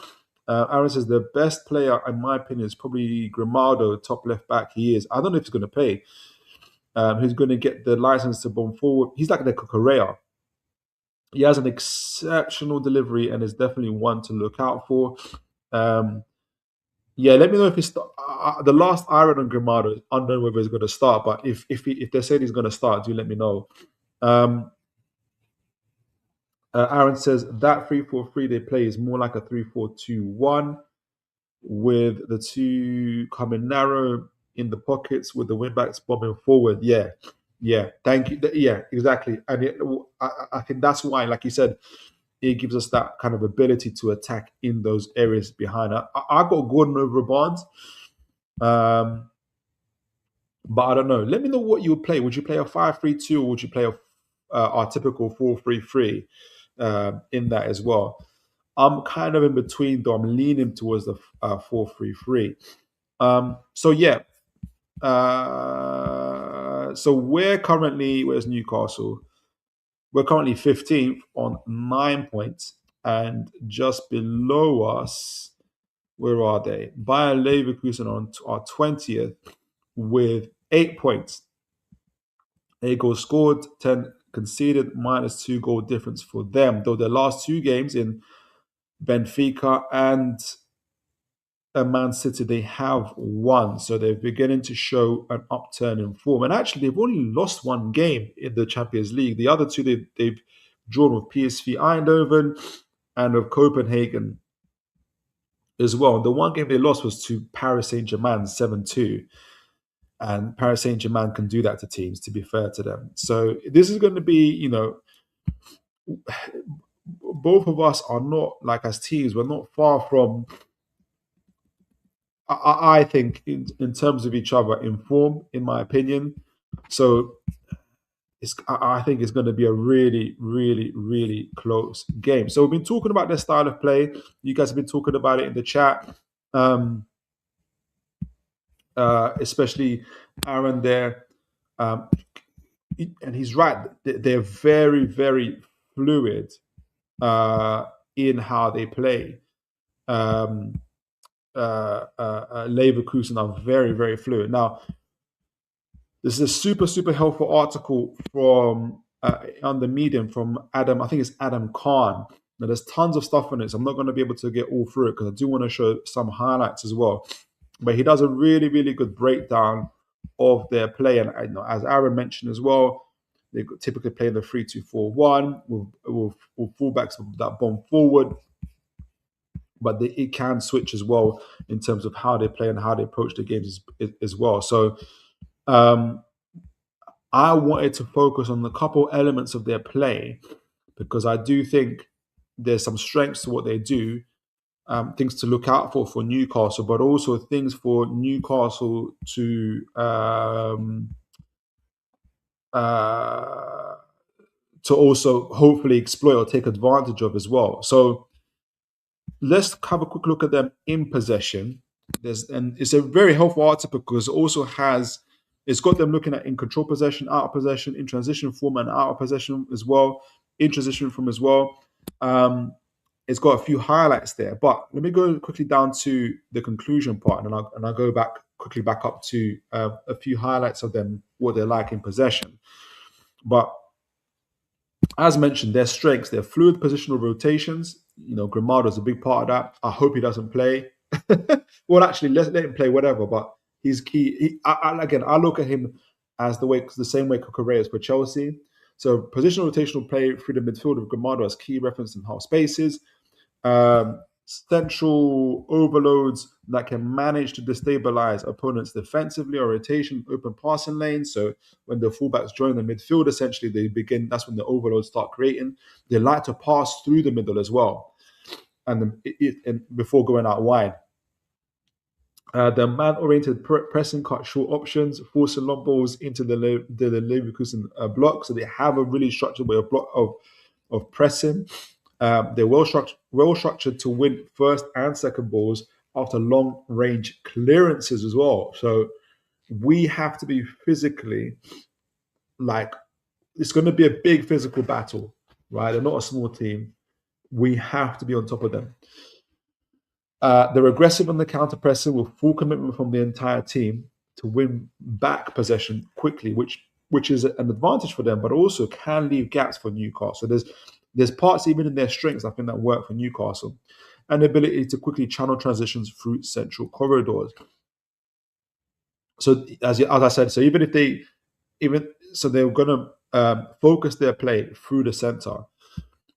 Aaron says the best player, in my opinion, is probably Grimaldo, top left back. He is. I don't know if he's going to play. Who's going to get the license to bomb forward? He's like the Correa. He has an exceptional delivery and is definitely one to look out for. Yeah, let me know if he's the last I read on Grimaldo. I don't know whether he's going to start, but if they said he's going to start, do let me know. Aaron says that 3-4-3 they play is more like a 3-4-2-1 with the two coming narrow in the pockets with the wingbacks bombing forward. Yeah. Thank you. Yeah, exactly. And I think that's why, like you said, it gives us that kind of ability to attack in those areas behind. I got Gordon over Barnes, but I don't know. Let me know what you would play. Would you play a 5-3-2 or would you play our typical 4-3-3 in that as well? I'm kind of in between, though. I'm leaning towards the 4-3-3. So yeah. So where's Newcastle? We're currently 15th on 9 points, and just below us, where are they? Bayer Leverkusen on our 20th with 8 points. 8 goals scored, 10 conceded, -2 goal difference for them. Though their last 2 games in Benfica and Man City, they have won. So they're beginning to show an upturn in form. And actually, they've only lost 1 game in the Champions League. The other 2 they've drawn with PSV Eindhoven and with Copenhagen as well. The 1 game they lost was to Paris Saint-Germain 7-2. And Paris Saint-Germain can do that to teams, to be fair to them. So this is going to be, both of us are not, like as teams, we're not far from, I think, in terms of each other in form, in my opinion. So I think it's going to be a really, really, really close game. So we've been talking about their style of play. You guys have been talking about it in the chat, especially Aaron there. And he's right. They're very, very fluid in how they play. Leverkusen are very, very fluid. Now, this is a super, super helpful article from on the Medium from Adam. I think it's Adam Khan. Now, there's tons of stuff on it, so I'm not going to be able to get all through it because I do want to show some highlights as well. But he does a really, really good breakdown of their play. And as Aaron mentioned as well, they typically play the 3-2-4-1 with fullbacks that bomb forward. But it can switch as well in terms of how they play and how they approach the games as well. So I wanted to focus on a couple elements of their play because I do think there's some strengths to what they do, things to look out for Newcastle, but also things for Newcastle to also hopefully exploit or take advantage of as well. So let's have a quick look at them in possession. And it's a very helpful article because it's got them looking at in control possession, out of possession, in transition form, and out of possession as well, in transition form as well. It's got a few highlights there, but let me go quickly down to the conclusion part, and I'll go back up to a few highlights of them, what they're like in possession. But as mentioned, their strengths, their fluid positional rotations. Grimaldo's a big part of that. I hope he doesn't play. Well, actually, let him play whatever. But he's key. I look at him as the same way Cucurella is for Chelsea. So positional rotational play through the midfield with Gramado as key reference in half spaces. Central overloads that can manage to destabilize opponents defensively or rotation open passing lanes. So when the fullbacks join the midfield, essentially that's when the overloads start creating. They like to pass through the middle as well, and before going out wide. The man-oriented pressing cut short options, forcing long balls into the Leverkusen block. So they have a really structured way of pressing. They're well structured to win first and second balls after long range clearances as well. So we have to be physically it's going to be a big physical battle, right? They're not a small team. We have to be on top of them. They're aggressive on the counter pressing with full commitment from the entire team to win back possession quickly, which is an advantage for them, but also can leave gaps for Newcastle. There's parts even in their strengths I think that work for Newcastle, and the ability to quickly channel transitions through central corridors. So as I said, so they're going to focus their play through the center.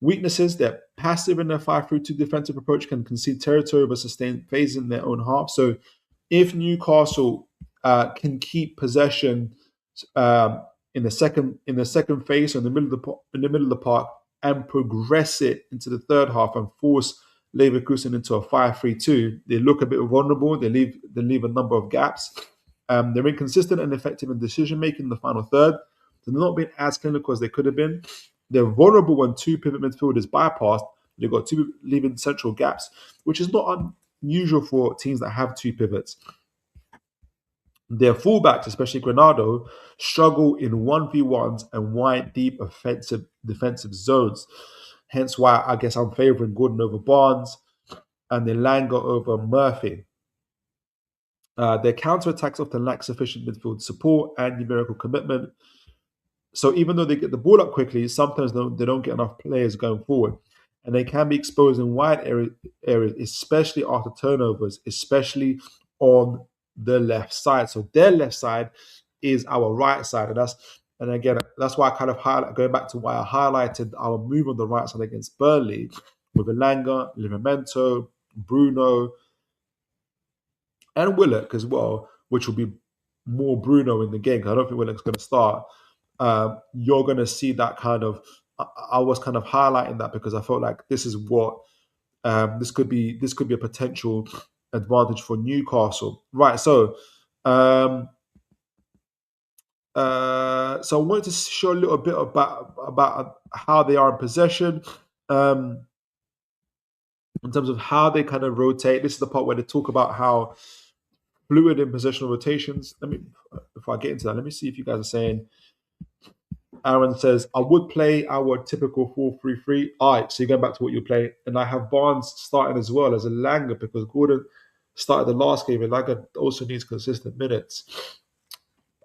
Weaknesses, they're passive in their 5-3-2 defensive approach, can concede territory over sustained phase in their own half. So if Newcastle can keep possession in the second phase, so in the middle of the park, and progress it into the third half and force Leverkusen into a 5-3-2, they look a bit vulnerable. They leave a number of gaps. They're inconsistent and effective in decision making in the final third. They're not being as clinical as they could have been. They're vulnerable when two pivot midfielders bypassed. They've got two leaving central gaps, which is not unusual for teams that have two pivots. Their fullbacks, especially Granado, struggle in 1v1s and wide, deep defensive zones. Hence why I guess I'm favouring Gordon over Barnes and Elanga over Murphy. Their counter-attacks often lack sufficient midfield support and numerical commitment. So even though they get the ball up quickly, sometimes they don't get enough players going forward. And they can be exposed in wide areas, especially after turnovers, especially on the left side. So their left side is our right side. And again, that's why I kind of going back to why I highlighted our move on the right side against Burnley with Elanga, Livramento, Bruno, and Willock as well, which will be more Bruno in the game. I don't think Willock's going to start. You're going to see that kind of. I was kind of highlighting that because I felt like this is what this could be a potential advantage for Newcastle, right? So, so I wanted to show a little bit about how they are in possession, in terms of how they kind of rotate. This is the part where they talk about how fluid in positional rotations. Before I get into that, let me see if you guys are saying. Aaron says, I would play our typical 4-3-3. All right, so you're going back to what you play. And I have Barnes starting as well as a Langer because Gordon started the last game and Langer also needs consistent minutes.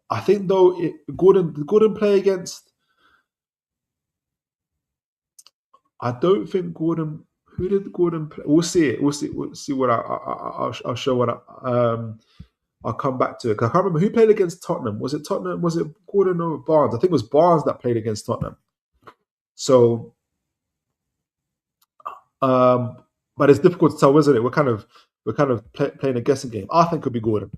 I think, though, Gordon play against... I don't think Gordon... Who did Gordon play? We'll see it. We'll see what I'll show what I'll come back to it. I can't remember who played against Tottenham. Was it Tottenham? Was it Gordon or Barnes? I think it was Barnes that played against Tottenham. So, but it's difficult to tell, isn't it? We're kind of playing a guessing game. I think it'll be Gordon.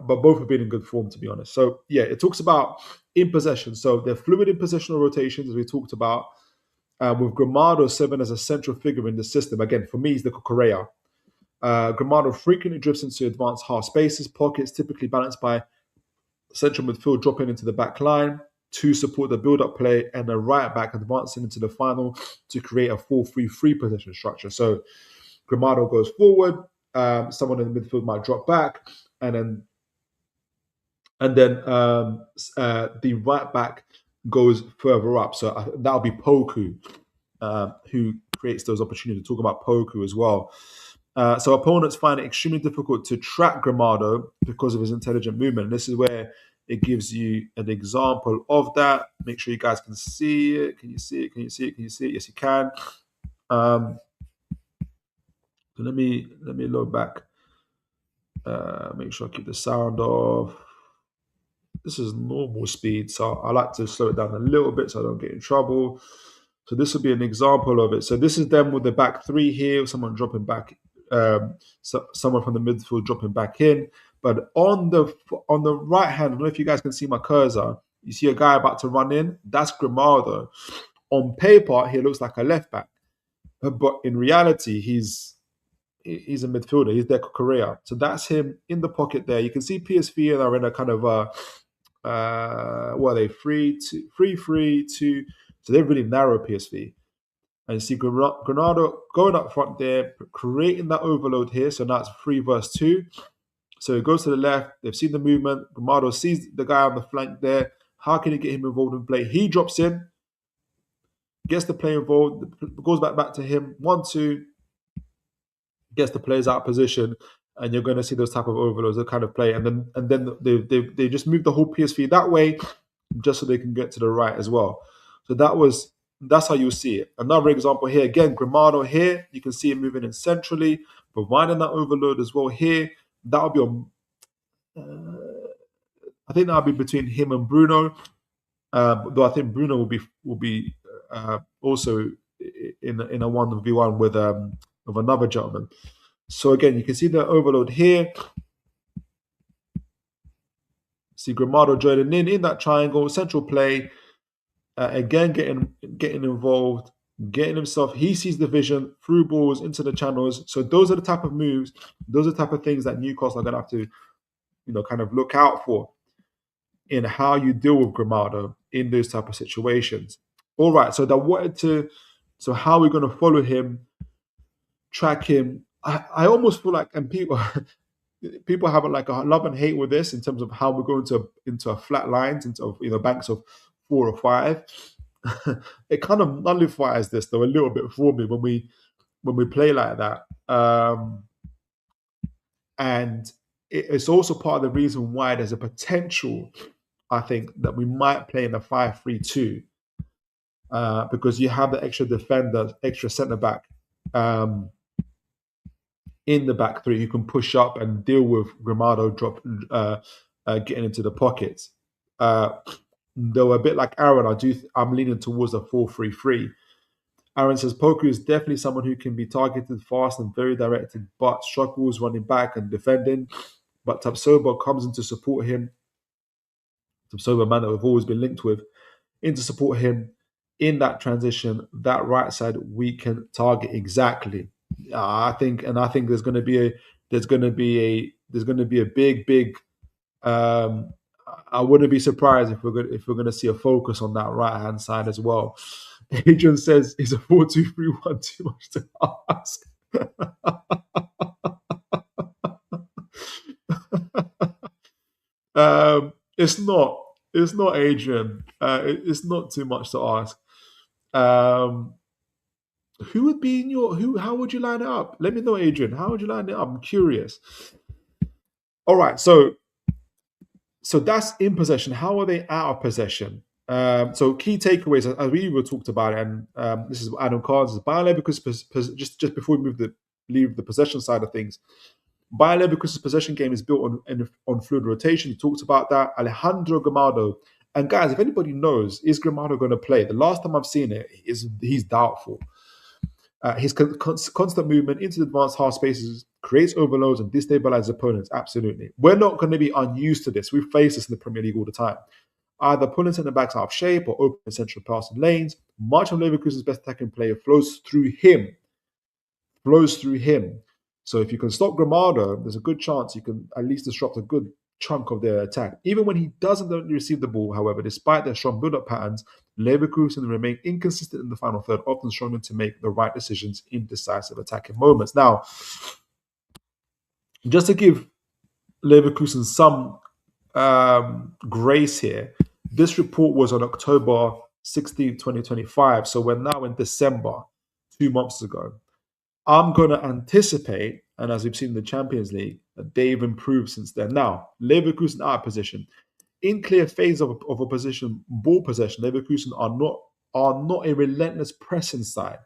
But both have been in good form, to be honest. So yeah, it talks about in possession. So they're fluid in positional rotations, as we talked about. With Gramado serving as a central figure in the system. Again, for me, he's the Cucurella. Gramado frequently drifts into advanced half spaces, pockets typically balanced by central midfield dropping into the back line to support the build-up play, and a right back advancing into the final to create a 4-3-3 position structure. So Gramado goes forward, someone in the midfield might drop back, and then the right back goes further up. So that'll be Poku, who creates those opportunities. We'll talk about Poku as well. So opponents find it extremely difficult to track Gramado because of his intelligent movement. And this is where it gives you an example of that. Make sure you guys can see it. Can you see it? Can you see it? Can you see it? Yes, you can. So let me load back Make sure I keep the sound off. This is normal speed, so I like to slow it down a little bit so I don't get in trouble. So this would be an example of it. So this is them with the back three here, someone dropping back, someone from the midfield dropping back in. But on the right hand, I don't know if you guys can see my cursor. You see a guy about to run in. That's Grimaldo. On paper, he looks like a left back, but in reality, he's a midfielder. He's Deco Correa. So that's him in the pocket there. You can see PSV are in a kind of what are they, 3-3-2. So they're really narrow PSV. And you see Granado going up front there, creating that overload here. So now it's 3 versus 2. So it goes to the left. They've seen the movement. Granado sees the guy on the flank there. How can he get him involved in play? He drops in, gets the play involved, goes back to him. 1-2, gets the players out of position, and you're going to see those type of overloads, that kind of play. And then they just move the whole PSV that way, just so they can get to the right as well. So that's how you see it. Another example here, again, Grimado here, you can see him moving in centrally, providing that overload as well here. That would be I think that would be between him and Bruno. Though I think Bruno will be also in a 1v1 with another gentleman. So again, you can see the overload here. See Grimado joining in that triangle, central play. Again, getting involved, getting himself. He sees the vision, through balls into the channels. So those are the type of moves. Those are the type of things that Newcastle are going to have to, kind of look out for in how you deal with Grimado in those type of situations. All right, so so how are we going to follow him, track him? I almost feel like, and people have like a love and hate with this in terms of how we're going into a flat lines, into banks of 4 or 5. It kind of nullifies this though a little bit for me when we play like that, and it's also part of the reason why there's a potential, I think, that we might play in a 5-3-2, because you have the extra defender, extra centre back in the back three who can push up and deal with Grimado getting into the pockets. Though a bit like Aaron, I'm leaning towards a 4-3-3. Aaron says Poku is definitely someone who can be targeted fast and very directed, but struggles running back and defending. But Tapsoba comes in to support him. Tapsoba, man that we've always been linked with, in to support him in that transition. That right side we can target exactly. I think there's going to be a big. I wouldn't be surprised if we're going to see a focus on that right hand side as well. Adrian says, "Is a 4-2-3-1 too much to ask?" It's not. It's not, Adrian. It's not too much to ask. Who would be in how would you line it up? Let me know, Adrian. How would you line it up? I'm curious. All right, so that's in possession. How are they out of possession? So key takeaways, as we were talked about, and this is Adam Carnes, is Bayer Leverkusen, just before we leave the possession side of things, Bayer Leverkusen's possession game is built on fluid rotation. He talks about that. Alejandro Grimado. And guys, if anybody knows, is Grimado going to play? The last time I've seen it, he's doubtful. His constant movement into the advanced half spaces creates overloads and destabilizes opponents. Absolutely. We're not going to be unused to this. We face this in the Premier League all the time. Either pulling centre backs out of shape or open central passing lanes. Much of Leverkusen's best attacking player flows through him. So if you can stop Grimado, there's a good chance you can at least disrupt a good chunk of their attack. Even when he doesn't receive the ball, however, despite their strong build-up patterns, Leverkusen remain inconsistent in the final third, often struggling to make the right decisions in decisive attacking moments. Now, just to give Leverkusen some grace here, this report was on October 16th, 2025. So we're now in December, 2 months ago. I'm going to anticipate, and as we've seen in the Champions League, that they've improved since then. Now, Leverkusen out of position. In clear phase of ball possession, Leverkusen are not a relentless pressing side.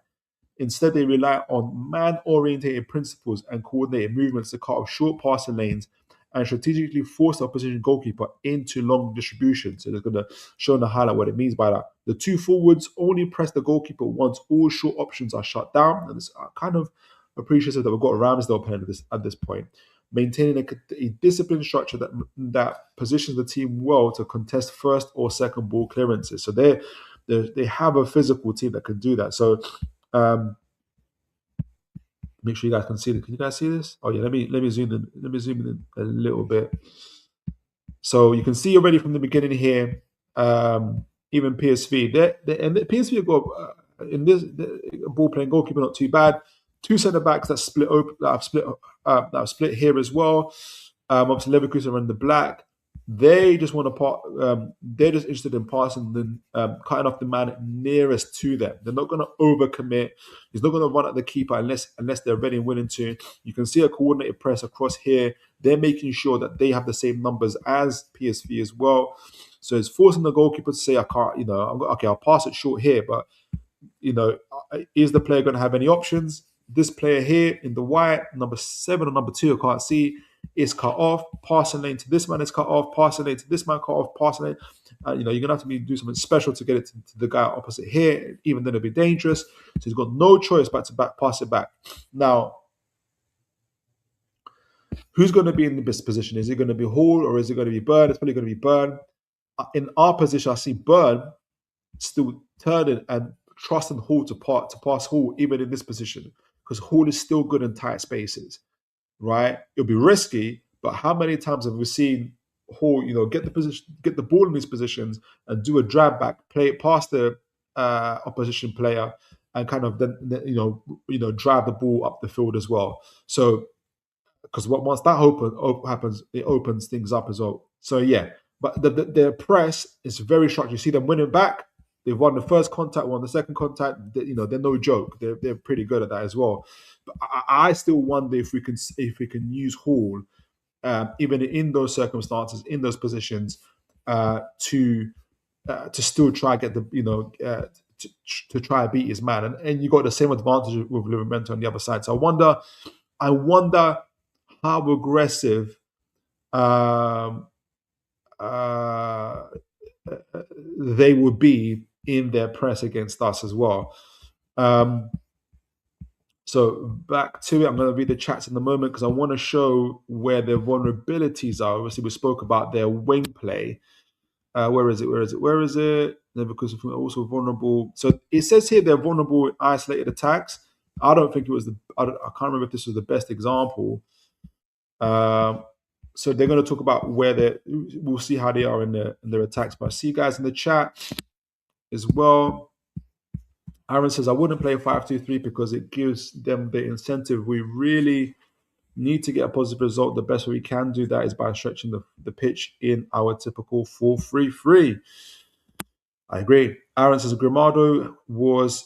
Instead, they rely on man-orientated principles and coordinated movements to cut off short passing lanes and strategically force the opposition goalkeeper into long distribution. So they're going to show in the highlight what it means by that. The two forwards only press the goalkeeper once all short options are shut down. And it's kind of appreciative that we've got Ramsdale playing at this point. Maintaining a disciplined structure that positions the team well to contest first or second ball clearances. So they have a physical team that can do that. So make sure you guys can see it. Can you guys see this? Oh yeah, let me zoom in a little bit. So you can see already from the beginning here, even PSV. And the PSV have got in this ball playing goalkeeper not too bad. Two centre backs that have split here as well. Obviously Leverkusen are in the black. They just want to they're just interested in passing and cutting off the man nearest to them. They're not going to overcommit. He's not going to run at the keeper unless they're ready and willing to. You can see a coordinated press across here. They're making sure that they have the same numbers as PSV as well. So it's forcing the goalkeeper to say, I can't, okay, I'll pass it short here, but is the player going to have any options? This player here in the white, number 7 or number 2, I can't see, is cut off. Passing lane to this man is cut off. Passing lane to this man cut off. Passing lane, you're going to have to do something special to get it to the guy opposite here, even then it'll be dangerous. So he's got no choice but to pass it back. Now, who's going to be in the best position? Is it going to be Hall or is it going to be Burn? It's probably going to be Burn. In our position, I see Burn still turning and trusting Hall to pass Hall even in this position, because Hall is still good in tight spaces, right? It'll be risky, but how many times have we seen Hall, get the ball in these positions and do a drag back, play it past the opposition player, and kind of then drive the ball up the field as well. So, because once that happens, it opens things up as well. So yeah, but their press is very structured. You see them winning back. They've won the first contact, won the second contact. They're no joke. They're pretty good at that as well. But I still wonder if we can use Hall, even in those circumstances, in those positions, to still try get the to try and beat his man. And you got the same advantage with Livramento on the other side. So I wonder how aggressive they would be in their press against us as well. So back to it. I'm going to read the chats in a moment because I want to show where their vulnerabilities are. Obviously, we spoke about their wing play. Where is it? Leverkusen also vulnerable. So it says here they're vulnerable in isolated attacks. I don't think it was I can't remember if this was the best example. So they're going to talk about where we'll see how they are in their attacks. But I see you guys in the chat as well. Aaron says, I wouldn't play 5-2-3 because it gives them the incentive. We really need to get a positive result. The best way we can do that is by stretching the pitch in our typical 4-3-3. I agree. Aaron says, Grimado was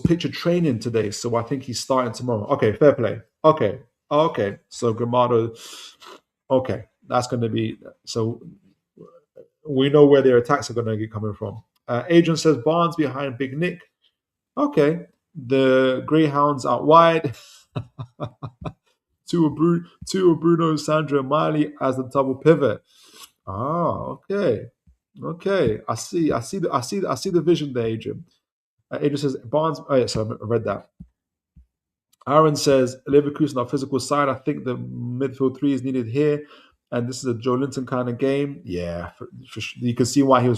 picture training today, so I think he's starting tomorrow. Okay, fair play. Okay. So Grimado, okay, that's going to be, so we know where their attacks are going to get coming from. Adrian says Barnes behind Big Nick. Okay, the Greyhounds out wide. two of Bruno, Sandra, and Miley as the double pivot. Okay. I see the vision there, Adrian. Adrian says Barnes. Oh yeah, so I read that. Aaron says Leverkusen are physical side. I think the midfield 3 is needed here, and this is a Joe Linton kind of game. Yeah, you can see why he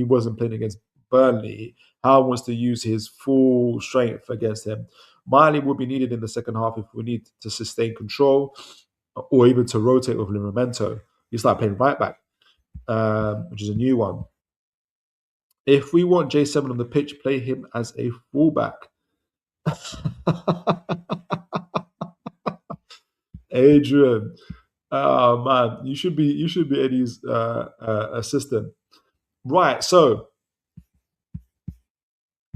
wasn't playing against Burnley. Howe wants to use his full strength against him. Miley will be needed in the second half if we need to sustain control, or even to rotate with Livramento. You start playing right back, which is a new one. If we want J7 on the pitch, play him as a fullback. Adrian, oh man, you should be Eddie's assistant, right? So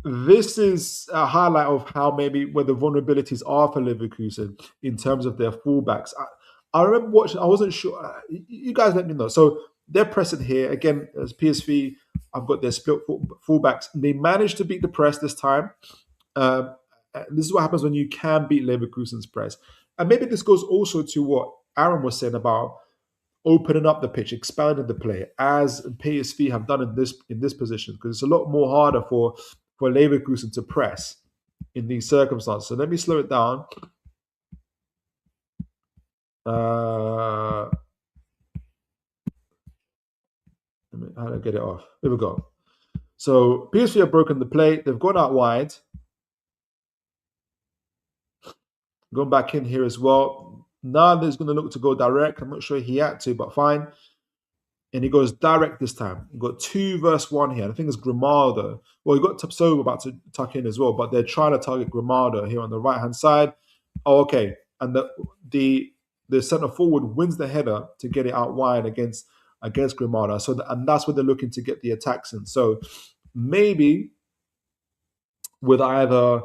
this is a highlight of how maybe where the vulnerabilities are for Leverkusen in terms of their fullbacks. I remember watching. I wasn't sure. You guys let me know. So they're pressing here again as PSV. I've got their split fullbacks. They managed to beat the press this time. this is what happens when you can beat Leverkusen's press. And maybe this goes also to what Aaron was saying about opening up the pitch, expanding the play, as PSV have done in this position, because it's a lot more harder for Leverkusen to press in these circumstances. So let me slow it down. How do I get it off? Here we go. So PSV have broken the play. They've gone out wide. Going back in here as well. Nada's going to look to go direct. I'm not sure he had to, but fine. And he goes direct this time. You've got 2 versus 1 here. I think it's Grimaldo. Well, you've got Tapsoba about to tuck in as well, but they're trying to target Grimaldo here on the right-hand side. Oh, okay. And the centre forward wins the header to get it out wide against Grimaldo. So and that's where they're looking to get the attacks in. So maybe with either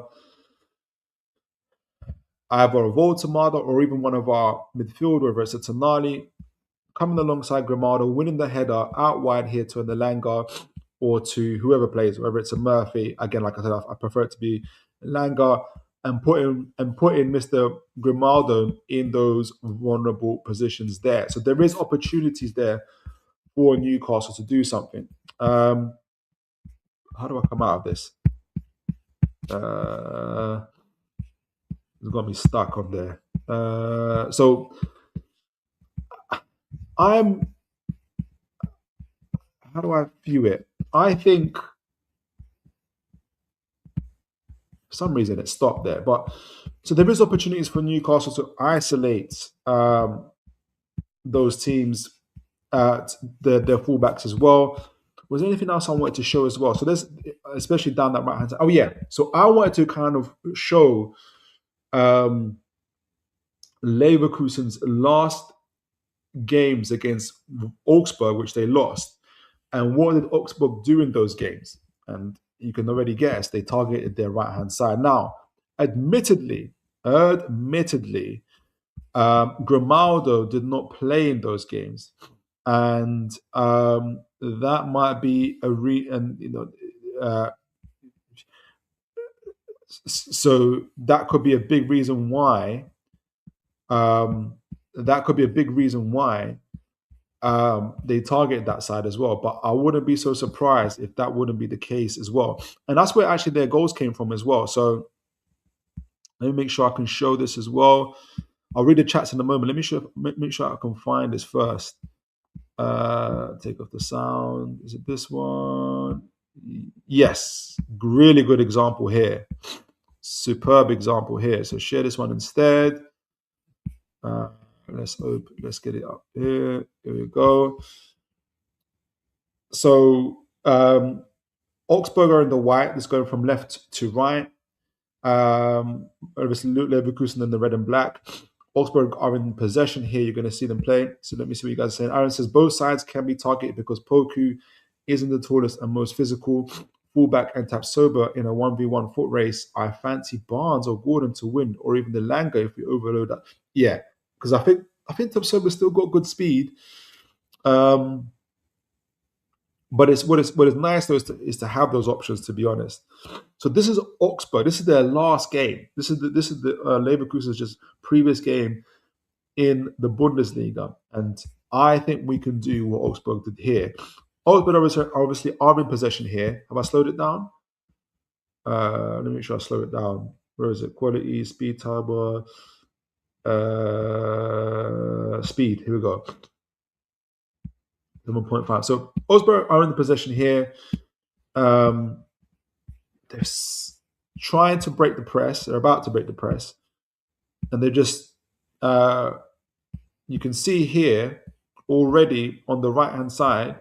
a Woltemade or even one of our midfield, whether it's a Tonali, coming alongside Grimaldo, winning the header out wide here to an Elanga or to whoever plays, whether it's a Murphy. Again, like I said, I prefer it to be Elanga, and putting Mr. Grimaldo in those vulnerable positions there. So there is opportunities there for Newcastle to do something. How do I come out of this? It's got me stuck on there. So how do I view it? I think for some reason it stopped there. But so there is opportunities for Newcastle to isolate those teams, their fullbacks as well. Was there anything else I wanted to show as well? So there's, especially down that right hand side. Oh yeah. So I wanted to kind of show Leverkusen's last games against Augsburg, which they lost, and what did Augsburg do in those games? And you can already guess they targeted their right hand side. Now, admittedly, Grimaldo did not play in those games, and that might be so that could be a big reason why. They target that side as well. But I wouldn't be so surprised if that wouldn't be the case as well. And that's where actually their goals came from as well. So let me make sure I can show this as well. I'll read the chats in a moment. Let me make sure I can find this first. Take off the sound. Is it this one? Yes. Really good example here. Superb example here. So share this one instead. Let's get it up here. Here we go. So Augsburg are in the white. It's going from left to right. Obviously Leverkusen in the red and black. Augsburg are in possession here. You're going to see them play. So let me see what you guys are saying. Aaron says both sides can be targeted because Poku isn't the tallest and most physical. Fullback and Tapsoba in a 1v1 foot race. I fancy Barnes or Gordon to win, or even the Langa if we overload that. Yeah, because I think Tapsoba's still got good speed. But what is nice though is to have those options, to be honest. So this is Augsburg. This is their last game. This is the Leverkusen's just previous game in the Bundesliga, and I think we can do what Augsburg did here. Augsburg obviously are in possession here. Have I slowed it down? Let me make sure I slow it down. Where is it? Quality, speed, turbo, speed. Here we go. 7.5. So Augsburg are in the possession here. They're trying to break the press. They're about to break the press, and they're just. You can see here already on the right hand side,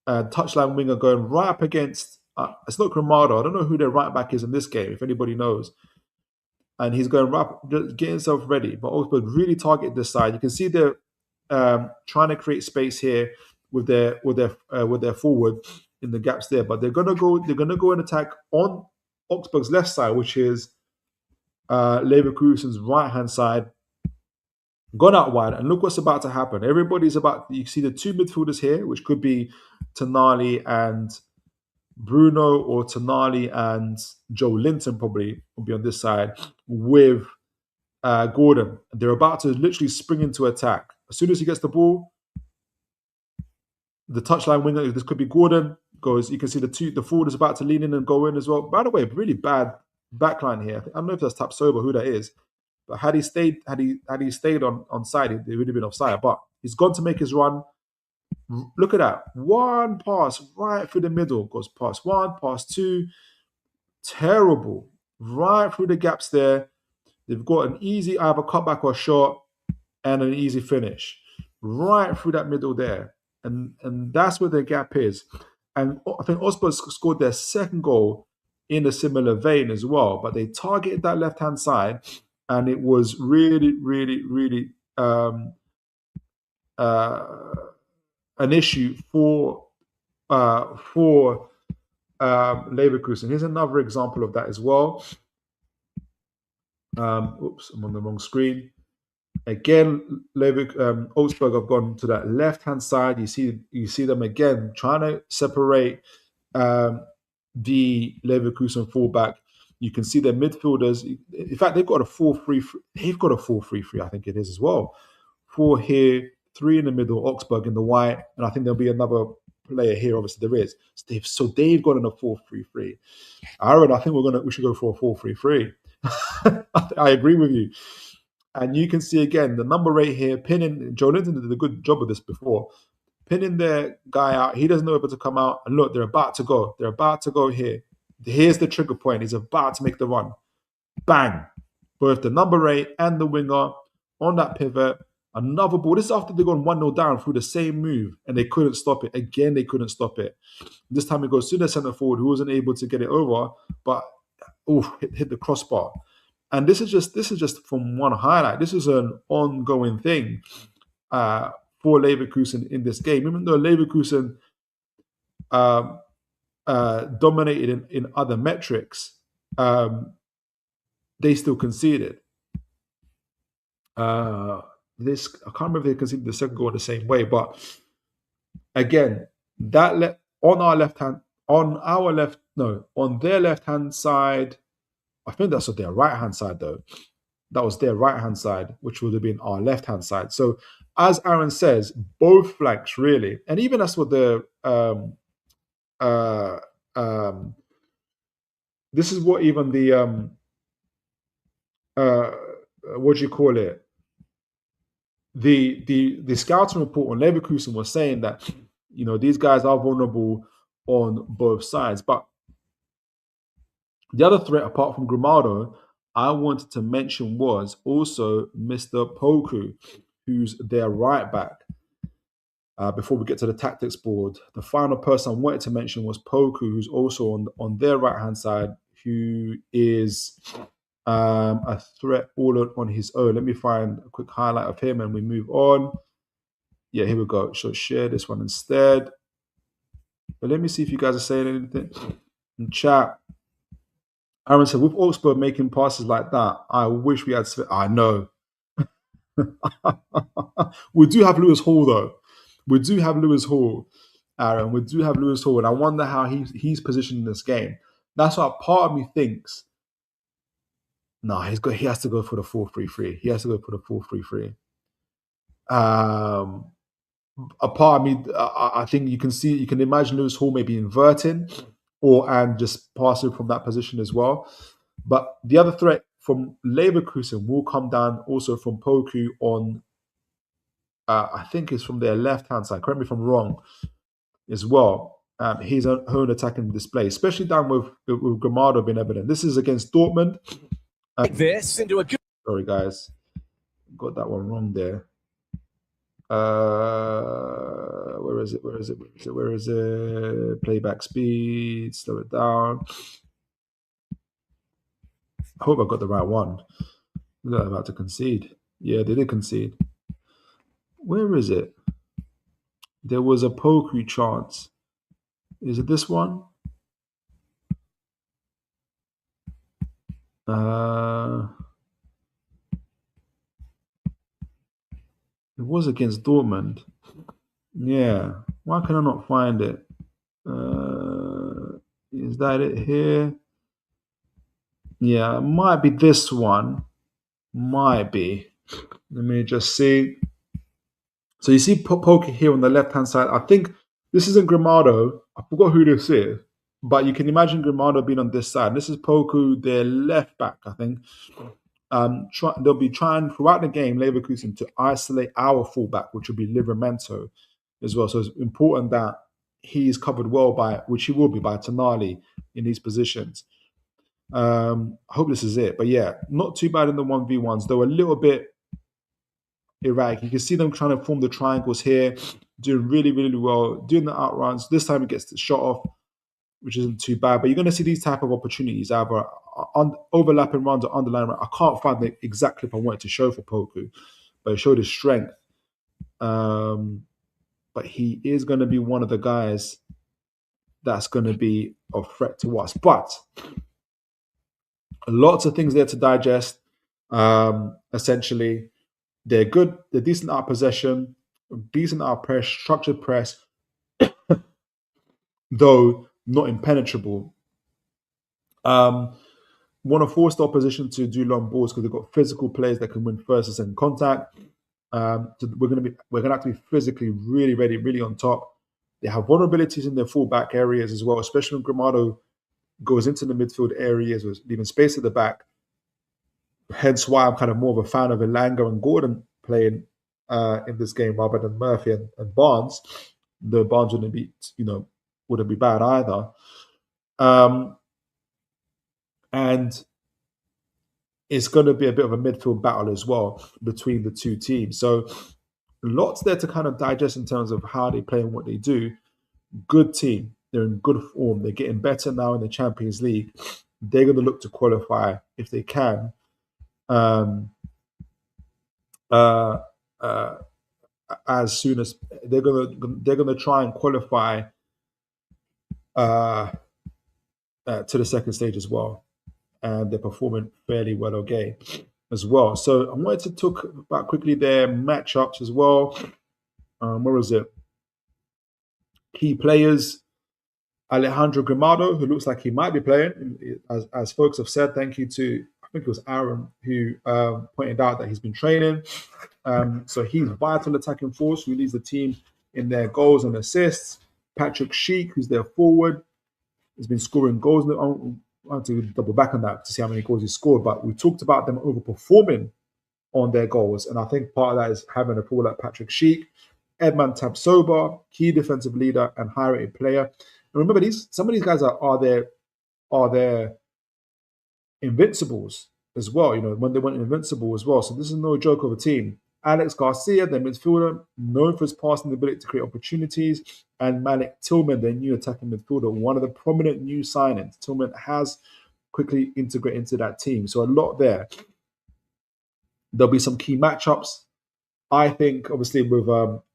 touchline winger going right up against. It's not Grimaldo. I don't know who their right back is in this game. If anybody knows, and he's going right, getting himself ready. But Augsburg really target this side. You can see they're trying to create space here with their forward in the gaps there. But they're gonna go and attack on Augsburg's left side, which is Leverkusen's right hand side. Gone out wide, and look what's about to happen. You see the two midfielders here, which could be Tonali and Bruno or Tonali and Joe Linton probably will be on this side with Gordon. They're about to literally spring into attack. As soon as he gets the ball, the touchline winger, this could be Gordon, goes. You can see the forward is about to lean in and go in as well. By the way, really bad backline here. I don't know if that's Tapsoba, who that is. But had he stayed on side, he would have been offside. But he's gone to make his run. Look at that. One pass right through the middle. Goes past one, past two. Terrible. Right through the gaps there. They've got an easy either cutback or shot and an easy finish. Right through that middle there. And that's where the gap is. And I think Augsburg scored their second goal in a similar vein as well. But they targeted that left-hand side, and it was really, really, really an issue for Leverkusen. Here's another example of that as well. Oops, I'm on the wrong screen. Again, Augsburg have gone to that left-hand side. You see them again trying to separate the Leverkusen fullback. You can see their midfielders. In fact, they've got a 4-3. They've got a 4-3-3. I think it is as well. 4 here, 3 in the middle. Augsburg in the white, and I think there'll be another player here. Obviously, there is. So they've got in a 4-3-3. Aaron, I think we should go for a 4-3-3. I agree with you. And you can see again the number 8 here, pinning. Joe Linton did a good job of this before. Pinning their guy out. He doesn't know able to come out. And look, they're about to go. They're about to go here. Here's the trigger point. He's about to make the run. Bang. Both the number 8 and the winger on that pivot. Another ball. This is after they've gone 1-0 down through the same move. And they couldn't stop it. Again, they couldn't stop it. This time it goes to the centre forward who wasn't able to get it over. But hit the crossbar. And this is just from one highlight. This is an ongoing thing for Leverkusen in this game. Even though Leverkusen dominated in other metrics, they still conceded. I can't remember if they conceded the second goal in the same way, but again, on their left-hand side. I think that's on their right-hand side, though. That was their right-hand side, which would have been our left-hand side. So, as Aaron says, both flanks, really. And even that's what this is what even the, what do you call it? The scouting report on Leverkusen was saying that, these guys are vulnerable on both sides. But the other threat, apart from Grimaldo, I wanted to mention was also Mr. Poku, who's their right back. Before we get to the tactics board, the final person I wanted to mention was Poku, who's also on their right-hand side, who is a threat all on his own. Let me find a quick highlight of him and we move on. Yeah, here we go. So share this one instead. But let me see if you guys are saying anything in chat. Aaron said, with Augsburg making passes like that, I wish we had... I know. We do have Lewis Hall, though. We do have Lewis Hall, Aaron. We do have Lewis Hall. And I wonder how he's positioned in this game. That's what part of me thinks. No, he has to go for the 4-3-3. He has to go for the 4-3-3. A part of me, I think you can imagine Lewis Hall maybe inverting and just passing from that position as well. But the other threat from Leverkusen will come down also from Poku on, I think it's from their left-hand side. Correct me if I'm wrong as well. He's an own attacking display, especially down with Grimaldo being evident. This is against Dortmund. Sorry, guys. Got that one wrong there. Where is it? Playback speed, slow it down. I hope I got the right one. They're about to concede. Yeah, they did concede. Where is it? There was a Poku chance. Is it this one? It was against Dortmund. Yeah. Why can I not find it? Is that it here? Yeah, it might be this one. Might be. Let me just see. So you see Poker here on the left-hand side. I think this isn't Grimado. I forgot who this is. But you can imagine Grimado being on this side. This is Poku, their left back, I think. They'll be trying throughout the game, Leverkusen, to isolate our fullback, which will be Livramento as well. So it's important that he's covered well by, which he will be, by Tonali in these positions. I hope this is it. But yeah, not too bad in the 1v1s, though a little bit erratic. You can see them trying to form the triangles here, doing really, really well, doing the outruns. This time it gets the shot off, which isn't too bad. But you're going to see these type of opportunities, either overlapping runs or underlying runs. I can't find the exact clip I wanted to show for Poku, but it showed his strength. But he is going to be one of the guys that's going to be a threat to us. But lots of things there to digest. Essentially, they're good. They're decent out possession, decent out press, structured press, though not impenetrable. Want to force the opposition to do long balls because they've got physical players that can win first and second contact. So we're gonna have to be physically really ready, really on top. They have vulnerabilities in their full-back areas as well, especially when Grimado goes into the midfield areas with leaving space at the back. Hence why I'm kind of more of a fan of Elanga and Gordon playing in this game rather than Murphy and Barnes. The Barnes wouldn't be bad either. And it's going to be a bit of a midfield battle as well between the two teams. So lots there to kind of digest in terms of how they play and what they do. Good team. They're in good form. They're getting better now in the Champions League. They're going to look to qualify if they can. As soon as they're gonna try and qualify to the second stage as well, and they're performing fairly well okay as well. So I wanted to talk about quickly their matchups as well. Where was it? Key players. Alejandro Grimado, who looks like he might be playing, as folks have said. Thank you to, I think it was Aaron, who pointed out that he's been training. So he's vital attacking force, who leads the team in their goals and assists. Patrick Schick, who's their forward, has been scoring goals. I have to double back on that to see how many goals he scored, but we talked about them overperforming on their goals, and I think part of that is having a forward like Patrick Schick. Edman Tabsoba, key defensive leader and high-rated player. And remember, some of these guys are their invincibles as well, when they went invincible as well. So this is no joke of a team. Alex Garcia, their midfielder, known for his passing ability to create opportunities, and Malik Tillman, their new attacking midfielder, one of the prominent new signings. Tillman has quickly integrated into that team. So a lot there. There'll be some key matchups. I think, obviously, with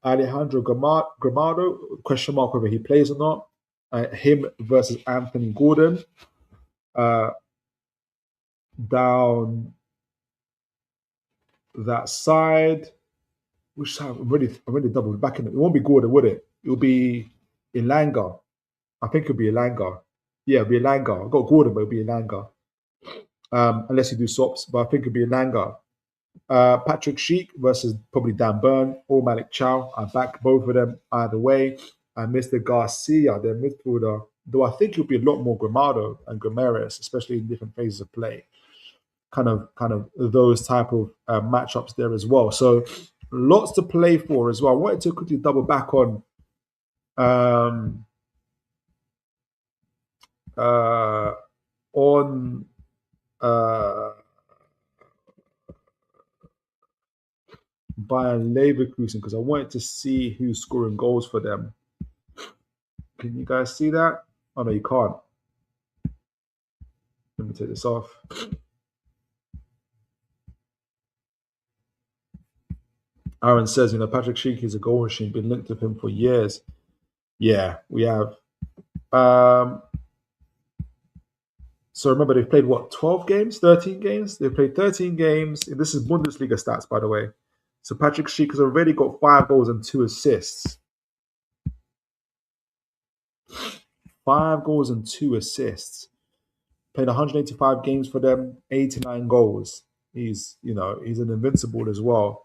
Alejandro Grimado, question mark whether he plays or not. Him versus Anthony Gordon. Down that side. Which side? I'm already doubled back in it. It won't be Gordon, would it? It'll be Elanga. I think it'll be Elanga. Yeah, it'll be Elanga. I've got Gordon, but it'll be Elanga. Unless you do swaps, but I think it'll be Elanga. Patrick Schick versus probably Dan Burn or Malik Chow. I back both of them either way. And Mr. Garcia, their midfielder, though I think it'll be a lot more Grimado and Gomeres, especially in different phases of play. Kind of those type of matchups there as well. So lots to play for as well. I wanted to quickly double back on Bayern Leverkusen because I wanted to see who's scoring goals for them. Can you guys see that? Oh no, you can't. Let me take this off. Aaron says, Patrick Schick is a goal machine, been linked with him for years. Yeah, we have. So remember, they've played, 12 games? 13 games? They've played 13 games. This is Bundesliga stats, by the way. So Patrick Schick has already got 5 goals and 2 assists. 5 goals and 2 assists. Played 185 games for them, 89 goals. He's an invincible as well.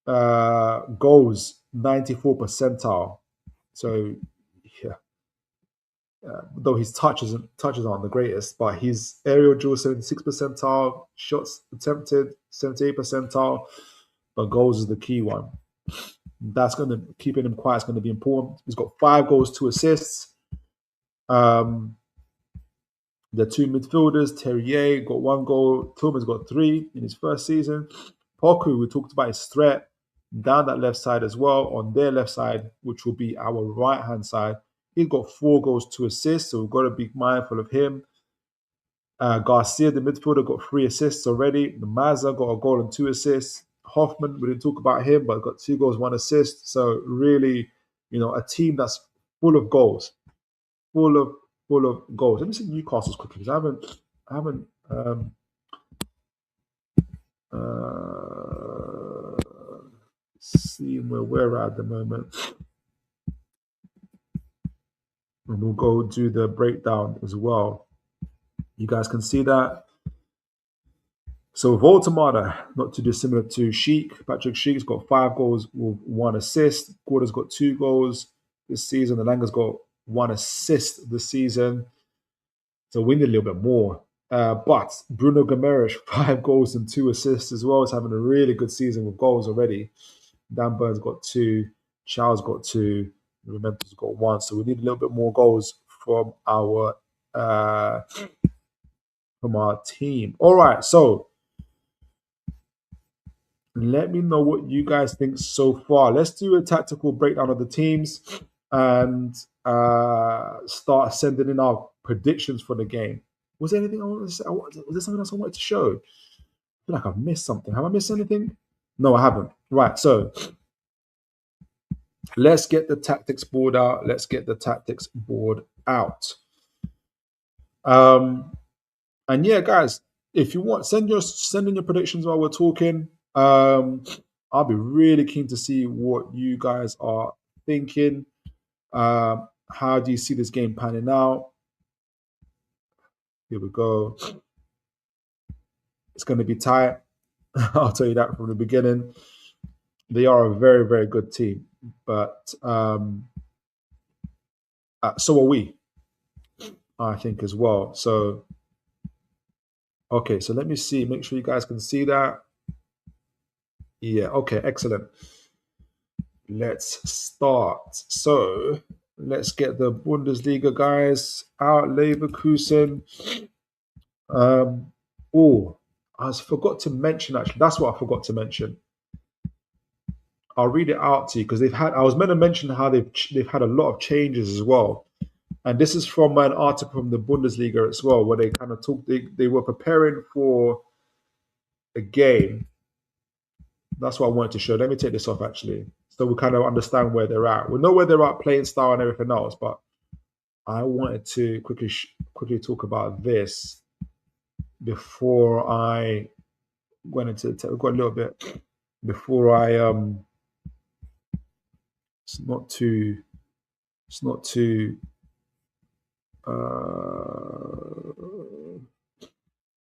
Goals 94 percentile. So yeah, though his touches aren't the greatest, but his aerial duel 76 percentile, shots attempted 78 percentile, but goals is the key one. That's going to keeping him quiet is going to be important. He's got 5 goals, 2 assists. The 2 midfielders, Terrier got 1 goal, Tillman's got 3 in his first season. Poku, we talked about his threat down that left side as well, on their left side, which will be our right-hand side. He's got 4 goals, 2 assists, so we've got to be mindful of him. Garcia, the midfielder, got 3 assists already. Maza got a goal and 2 assists. Hoffman, we didn't talk about him, but got 2 goals, 1 assist. So really, a team that's full of goals, full of goals. Let me see Newcastle's quickly because I haven't seen where we're at the moment. And we'll go do the breakdown as well. You guys can see that. So Woltemade, not too dissimilar to Sheik. Patrick Sheik's got 5 goals with 1 assist. Gorda's got 2 goals this season. The Langa's got 1 assist this season. So we need a little bit more. But Bruno Gomes, 5 goals and 2 assists as well. He's having a really good season with goals already. Dan Burns got 2. Charles got 2. Rumento's got 1. So we need a little bit more goals from our team. All right, so let me know what you guys think so far. Let's do a tactical breakdown of the teams and start sending in our predictions for the game. Was there anything I wanted to say? Was there something else I wanted to show? I feel like I've missed something. Have I missed anything? No, I haven't. Right, so let's get the tactics board out. And yeah, guys, if you want, send in your predictions while we're talking. I'll be really keen to see what you guys are thinking. How do you see this game panning out? Here we go. It's going to be tight. I'll tell you that from the beginning. They are a very, very good team, but so are we, I think, as well. So, okay, so let me see. Make sure you guys can see that. Yeah, okay, excellent. Let's start. So, let's get the Bundesliga guys out. Leverkusen. I forgot to mention, actually. That's what I forgot to mention. I'll read it out to you because I was meant to mention how they've had a lot of changes as well. And this is from an article from the Bundesliga as well, where they kind of talked, they were preparing for a game. That's what I wanted to show. Let me take this off, actually, so we kind of understand where they're at. We know where they're at, playing style and everything else, but I wanted to quickly talk about this before I went into got a little bit before I it's not too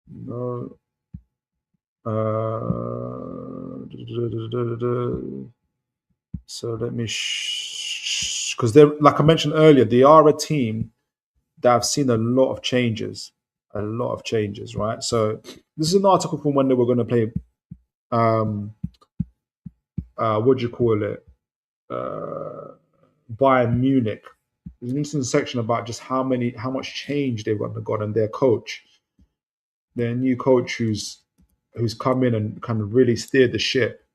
no so let me because they're, like I mentioned earlier, they are a team that have seen a lot of changes, right? So this is an article from when they were going to play what do you call it, Bayern Munich. There's an interesting section about just how much change they've undergone, and their coach, their new coach, who's come in and kind of really steered the ship.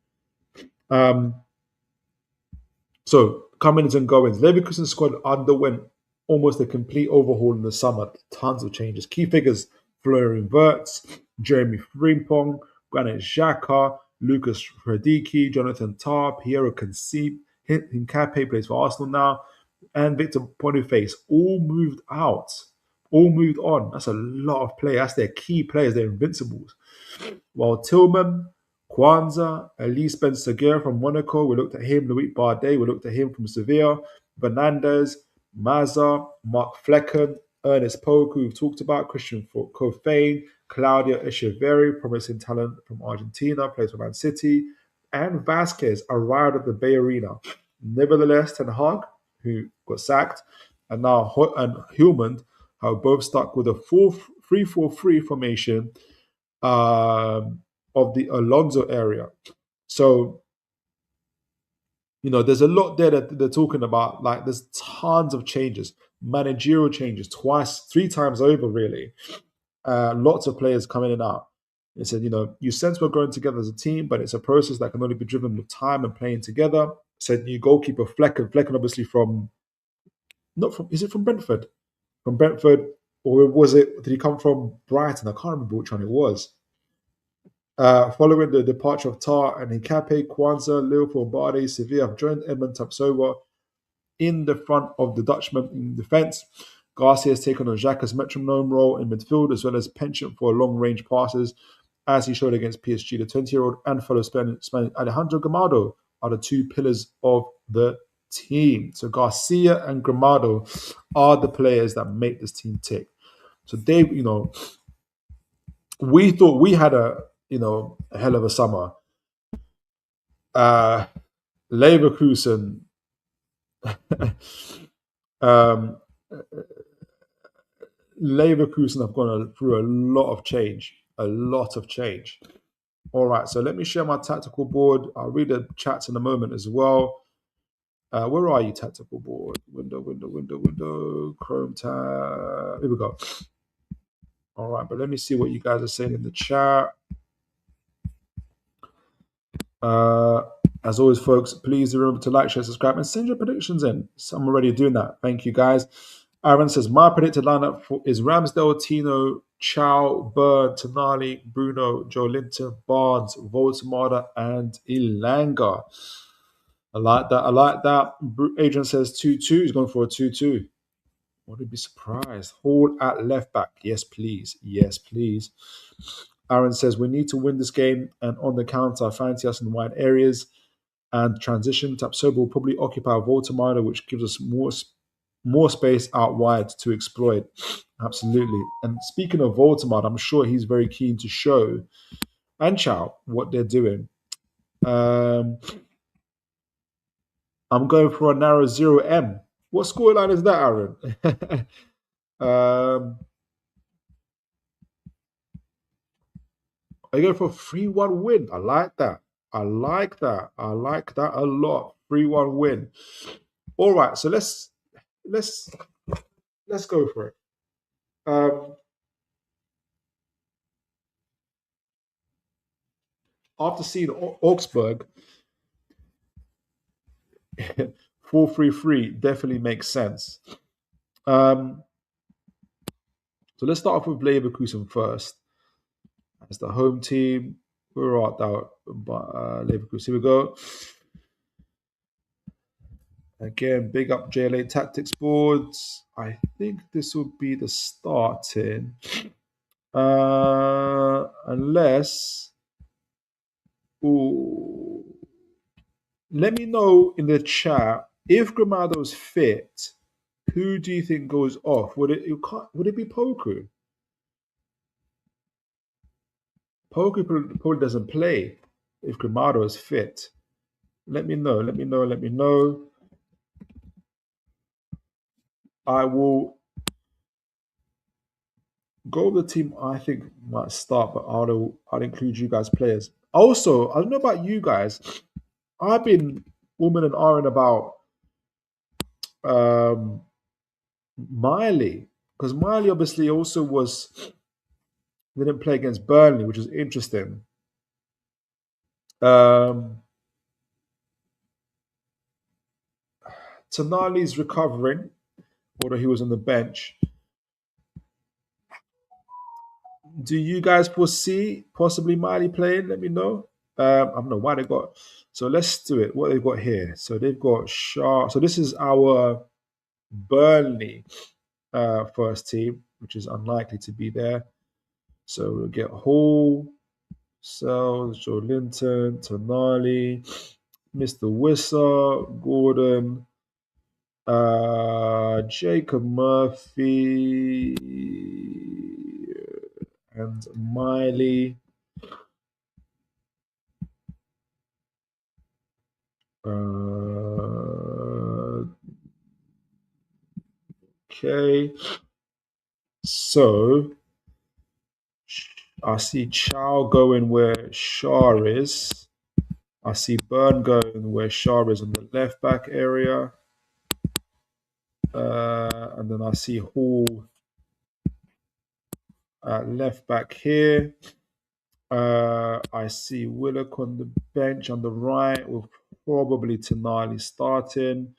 So comings and goings. Leverkusen squad underwent almost a complete overhaul in the summer. Tons of changes. Key figures: Florian Wirtz, Jeremy Frimpong, Granit Xhaka, Lucas Radicki, Jonathan Tah, Piero Hincapié plays for Arsenal now, and Victor Boniface all moved out, all moved on. That's a lot of play. That's their key players, their invincibles. While Tillman, Kwanzaa, Elise Ben-Seguir from Monaco, we looked at him. Loic Bardet, we looked at him from Sevilla. Fernandez, Maza, Mark Flecken, Ernest Poku, who we've talked about, Christian Kofane, Claudio Echeverri, promising talent from Argentina, plays for Man City, and Vasquez arrived at the Bay Arena. Nevertheless, Ten Hag, who got sacked, and now and Hjulmand have both stuck with a 3-4-3 formation of the Alonso area. So, there's a lot there that they're talking about. Like, there's tons of changes, managerial changes, three times over, really. Lots of players coming in and out. They said, you sense we're growing together as a team, but it's a process that can only be driven with time and playing together. Said new goalkeeper Flecken obviously is it from Brentford? From Brentford, or did he come from Brighton? I can't remember which one it was. Following the departure of Tar and Hikape, Kwanzaa, Liverpool, Bardi, Sevilla have joined Edmund Tapsoba in the front of the Dutchman in defence. Garcia has taken on Xhaka's metronome role in midfield, as well as penchant for long-range passes, as he showed against PSG. The 20-year-old and fellow Spanish Alejandro Gramado are the two pillars of the team. So Garcia and Gramado are the players that make this team tick. So Dave, we thought we had a hell of a summer. Leverkusen Leverkusen have gone through a lot of change. All right, so let me share my tactical board. I'll read the chats in a moment as well. Where are you, tactical board? Window, Chrome tab. Here we go. All right, but let me see what you guys are saying in the chat. As always, folks, please remember to like, share, subscribe, and send your predictions in. So I'm already doing that. Thank you, guys. Aaron says, my predicted lineup is Ramsdale, Tino, Thiaw, Bird, Tonali, Bruno, Joe Linton, Barnes, Woltemade, and Ilanga. I like that. Adrian says 2-2. He's going for a 2-2. Wouldn't be surprised. Hall at left back. Yes, please. Aaron says, we need to win this game, and on the counter, fancy us in wide areas and transition. Tapsoba will probably occupy Woltemade, which gives us more space out wide to exploit. Absolutely. And speaking of Woltemade, I'm sure he's very keen to show and Thiaw what they're doing. I'm going for a narrow 0M. What scoreline is that, Aaron? I go for a 3-1 win. I like that a lot. 3-1 win. All right, so let's go for it. After seeing Augsburg, 4-3-3 definitely makes sense. So let's start off with Leverkusen first. As the home team, we're out there. Leverkusen, here we go. Again, big up JLA Tactics boards. I think this will be the starting. Unless... Ooh. Let me know in the chat, if Gramado's fit, who do you think goes off? Would it be Poku? Poku probably doesn't play if Gramado is fit. Let me know. I will go with the team I think might start, but I'll include you guys players. Also, I don't know about you guys. I've been woman and ahhing about Miley, because Miley obviously also didn't play against Burnley, which is interesting. Tonali's recovering, although he was on the bench. Do you guys foresee possibly Miley playing? Let me know. I don't know why they got. So let's do it. What they've got here. So they've got Shaw. So this is our Burnley first team, which is unlikely to be there. So we'll get Hall, Sells, Joe Linton, Tonali, Mr. Wisser, Gordon, Jacob Murphy and Miley. Okay. So I see Chow going where Shah is. I see Burn going where Shah is in the left back area. And then I see Hall at left back here. I see Willock on the bench on the right with probably Tonali starting.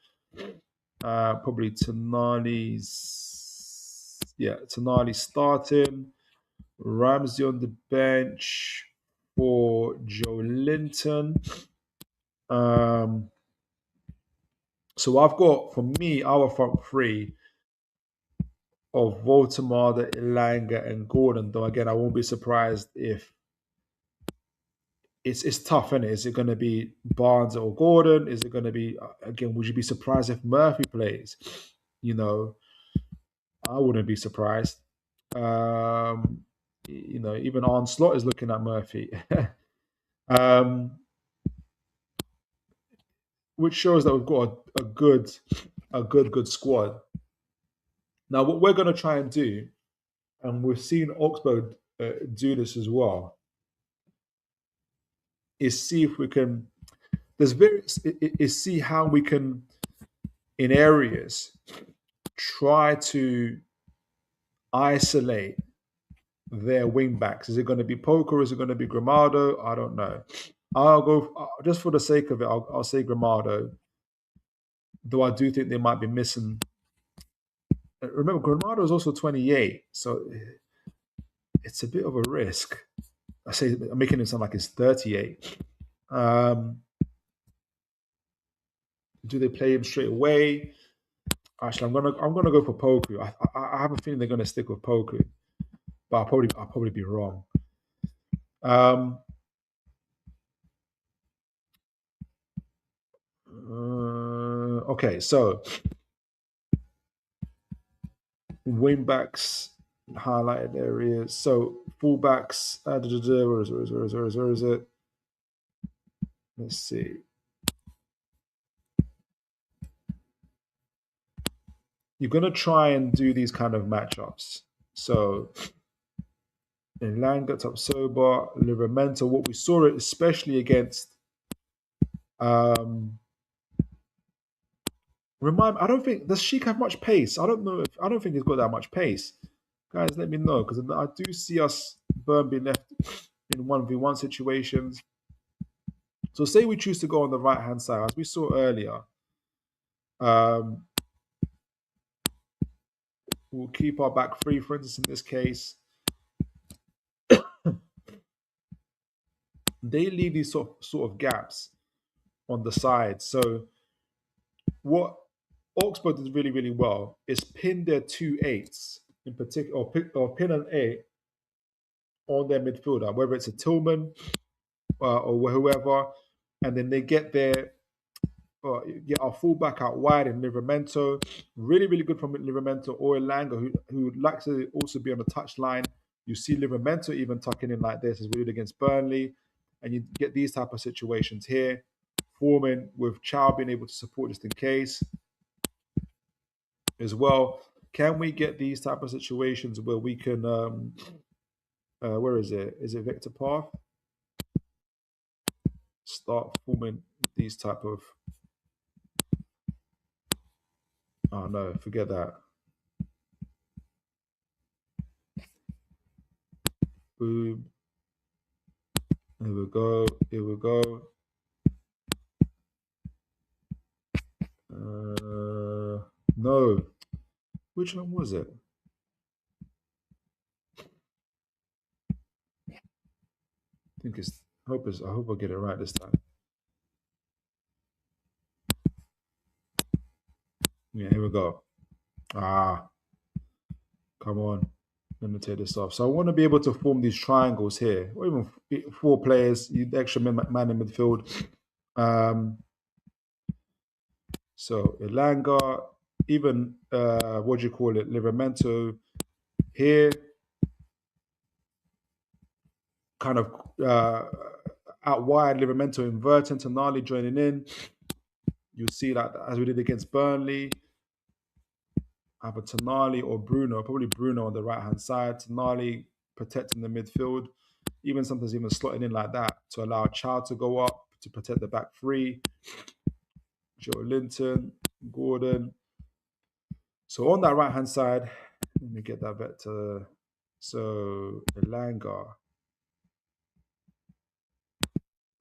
Probably Tonali starting. Ramsey on the bench for Joe Linton. So I've got, for me, our front three of Woltemade, Elanga, and Gordon. Though again, I won't be surprised if it's tough, isn't it? Is it going to be Barnes or Gordon? Is it going to be, again? Would you be surprised if Murphy plays? You know, I wouldn't be surprised. You know, even Arne Slot is looking at Murphy, which shows that we've got a good squad. Now, what we're going to try and do, and we've seen Augsburg do this as well, is see if we can. Is see how we can, in areas, try to isolate their wing backs. Is it going to be Poker? Is it going to be Gramado? I don't know. I'll go just for the sake of it. I'll say Gramado, though I do think they might be missing. Remember, Gramado is also 28, so it's a bit of a risk. I'm making it sound like it's 38. Do they play him straight away? Actually, I'm gonna go for Poku. I have a feeling they're gonna stick with Poku, but I'll probably be wrong. Okay, so wing backs highlighted areas. So fullbacks. Where is it? Let's see. You're gonna try and do these kind of matchups. So in Langa, Tapsoba, Livramento, what we saw it especially against. I don't think, does Sheik have much pace? I don't think he's got that much pace. Guys, let me know, because I do see us Burn being left in 1v1 situations. So say we choose to go on the right hand side, as we saw earlier. We'll keep our back three, for instance, in this case. They leave these sort of gaps on the side. So what Augsburg did really, really well is pin their 2-8s in particular, or pin an 8 on their midfielder, whether it's a Tillman or whoever, and then they get our fullback out wide in Livramento. Really, really good from Livramento or Elanga, who would like to also be on the touchline. You see Livramento even tucking in like this as we did against Burnley, and you get these type of situations here, forming with Chow being able to support just in case as well. Can we get these type of situations where we can where is it? Is it vector path? Start forming these type of, oh no, forget that. Boom. Here we go. Here we go. No. Which one was it? I think it's. I hope I get it right this time. Yeah, here we go. Come on. Let me take this off. So I want to be able to form these triangles here, or even 4 players, you extra man in midfield. So Elanga, even what do you call it, Livramento here, kind of out wide, Livramento inverting, Tonali joining in. You'll see that as we did against Burnley, either Tonali or Bruno, probably Bruno on the right-hand side, Tonali protecting the midfield, even sometimes even slotting in like that to allow Thiaw to go up to protect the back three, Joe Linton, Gordon. So on that right-hand side, let me get that back to, so Elanga,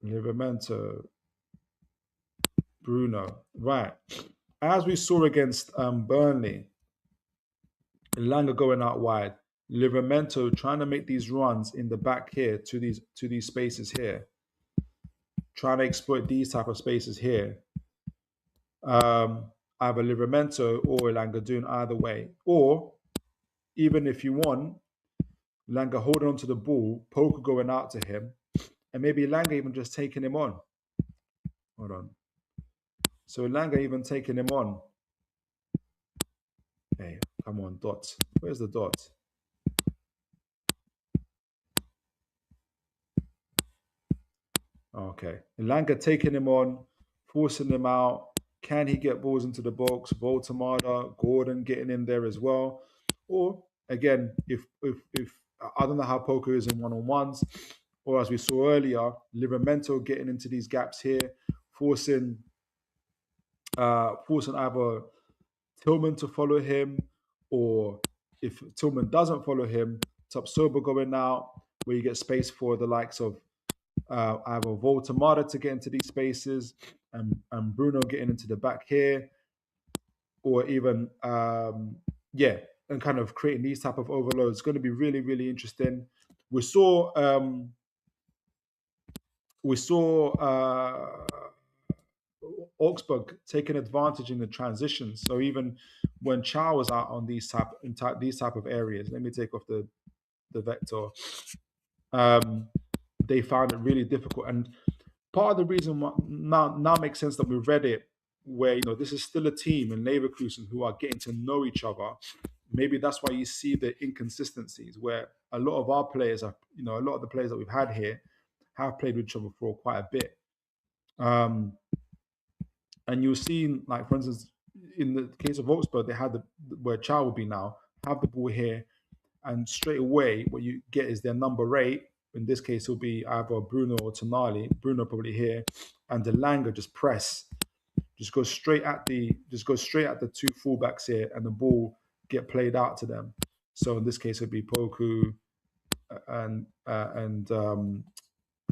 Livramento, Bruno. Right. As we saw against Burnley, Elanga going out wide, Livramento trying to make these runs in the back here to these spaces here, trying to exploit these type of spaces here. Either Livramento or Elanga doing either way, or even if you want, Elanga holding on to the ball, Poker going out to him, and maybe Elanga even just taking him on. Hold on. So Elanga even taking him on. Hey, come on, dot. Where's the dot? Okay. Elanga taking him on, forcing him out. Can he get balls into the box? Woltemade, Gordon getting in there as well. Or again, if I don't know how Poker is in one-on-ones, or as we saw earlier, Livramento getting into these gaps here, forcing either Tillman to follow him, or if Tillman doesn't follow him, Tapsoba going out, where you get space for the likes of either Voltemade to get into these spaces and Bruno getting into the back here, or even and kind of creating these type of overloads. It's going to be really, really interesting. We saw Augsburg taking advantage in the transitions. So even when Thiaw was out on these type of areas, let me take off the vector. They found it really difficult, and part of the reason why now makes sense that we read it, where this is still a team in Leverkusen who are getting to know each other. Maybe that's why you see the inconsistencies, where a lot of our players are, a lot of the players that we've had here have played with each other for quite a bit. And you'll see, like, for instance, in the case of Wolfsburg, they had where Thiaw will be now, have the ball here, and straight away what you get is their number 8. In this case, it'll be either Bruno or Tonali. Bruno probably here, and Elanga just press, just go straight at the two fullbacks here, and the ball get played out to them. So in this case, it'd be Poku and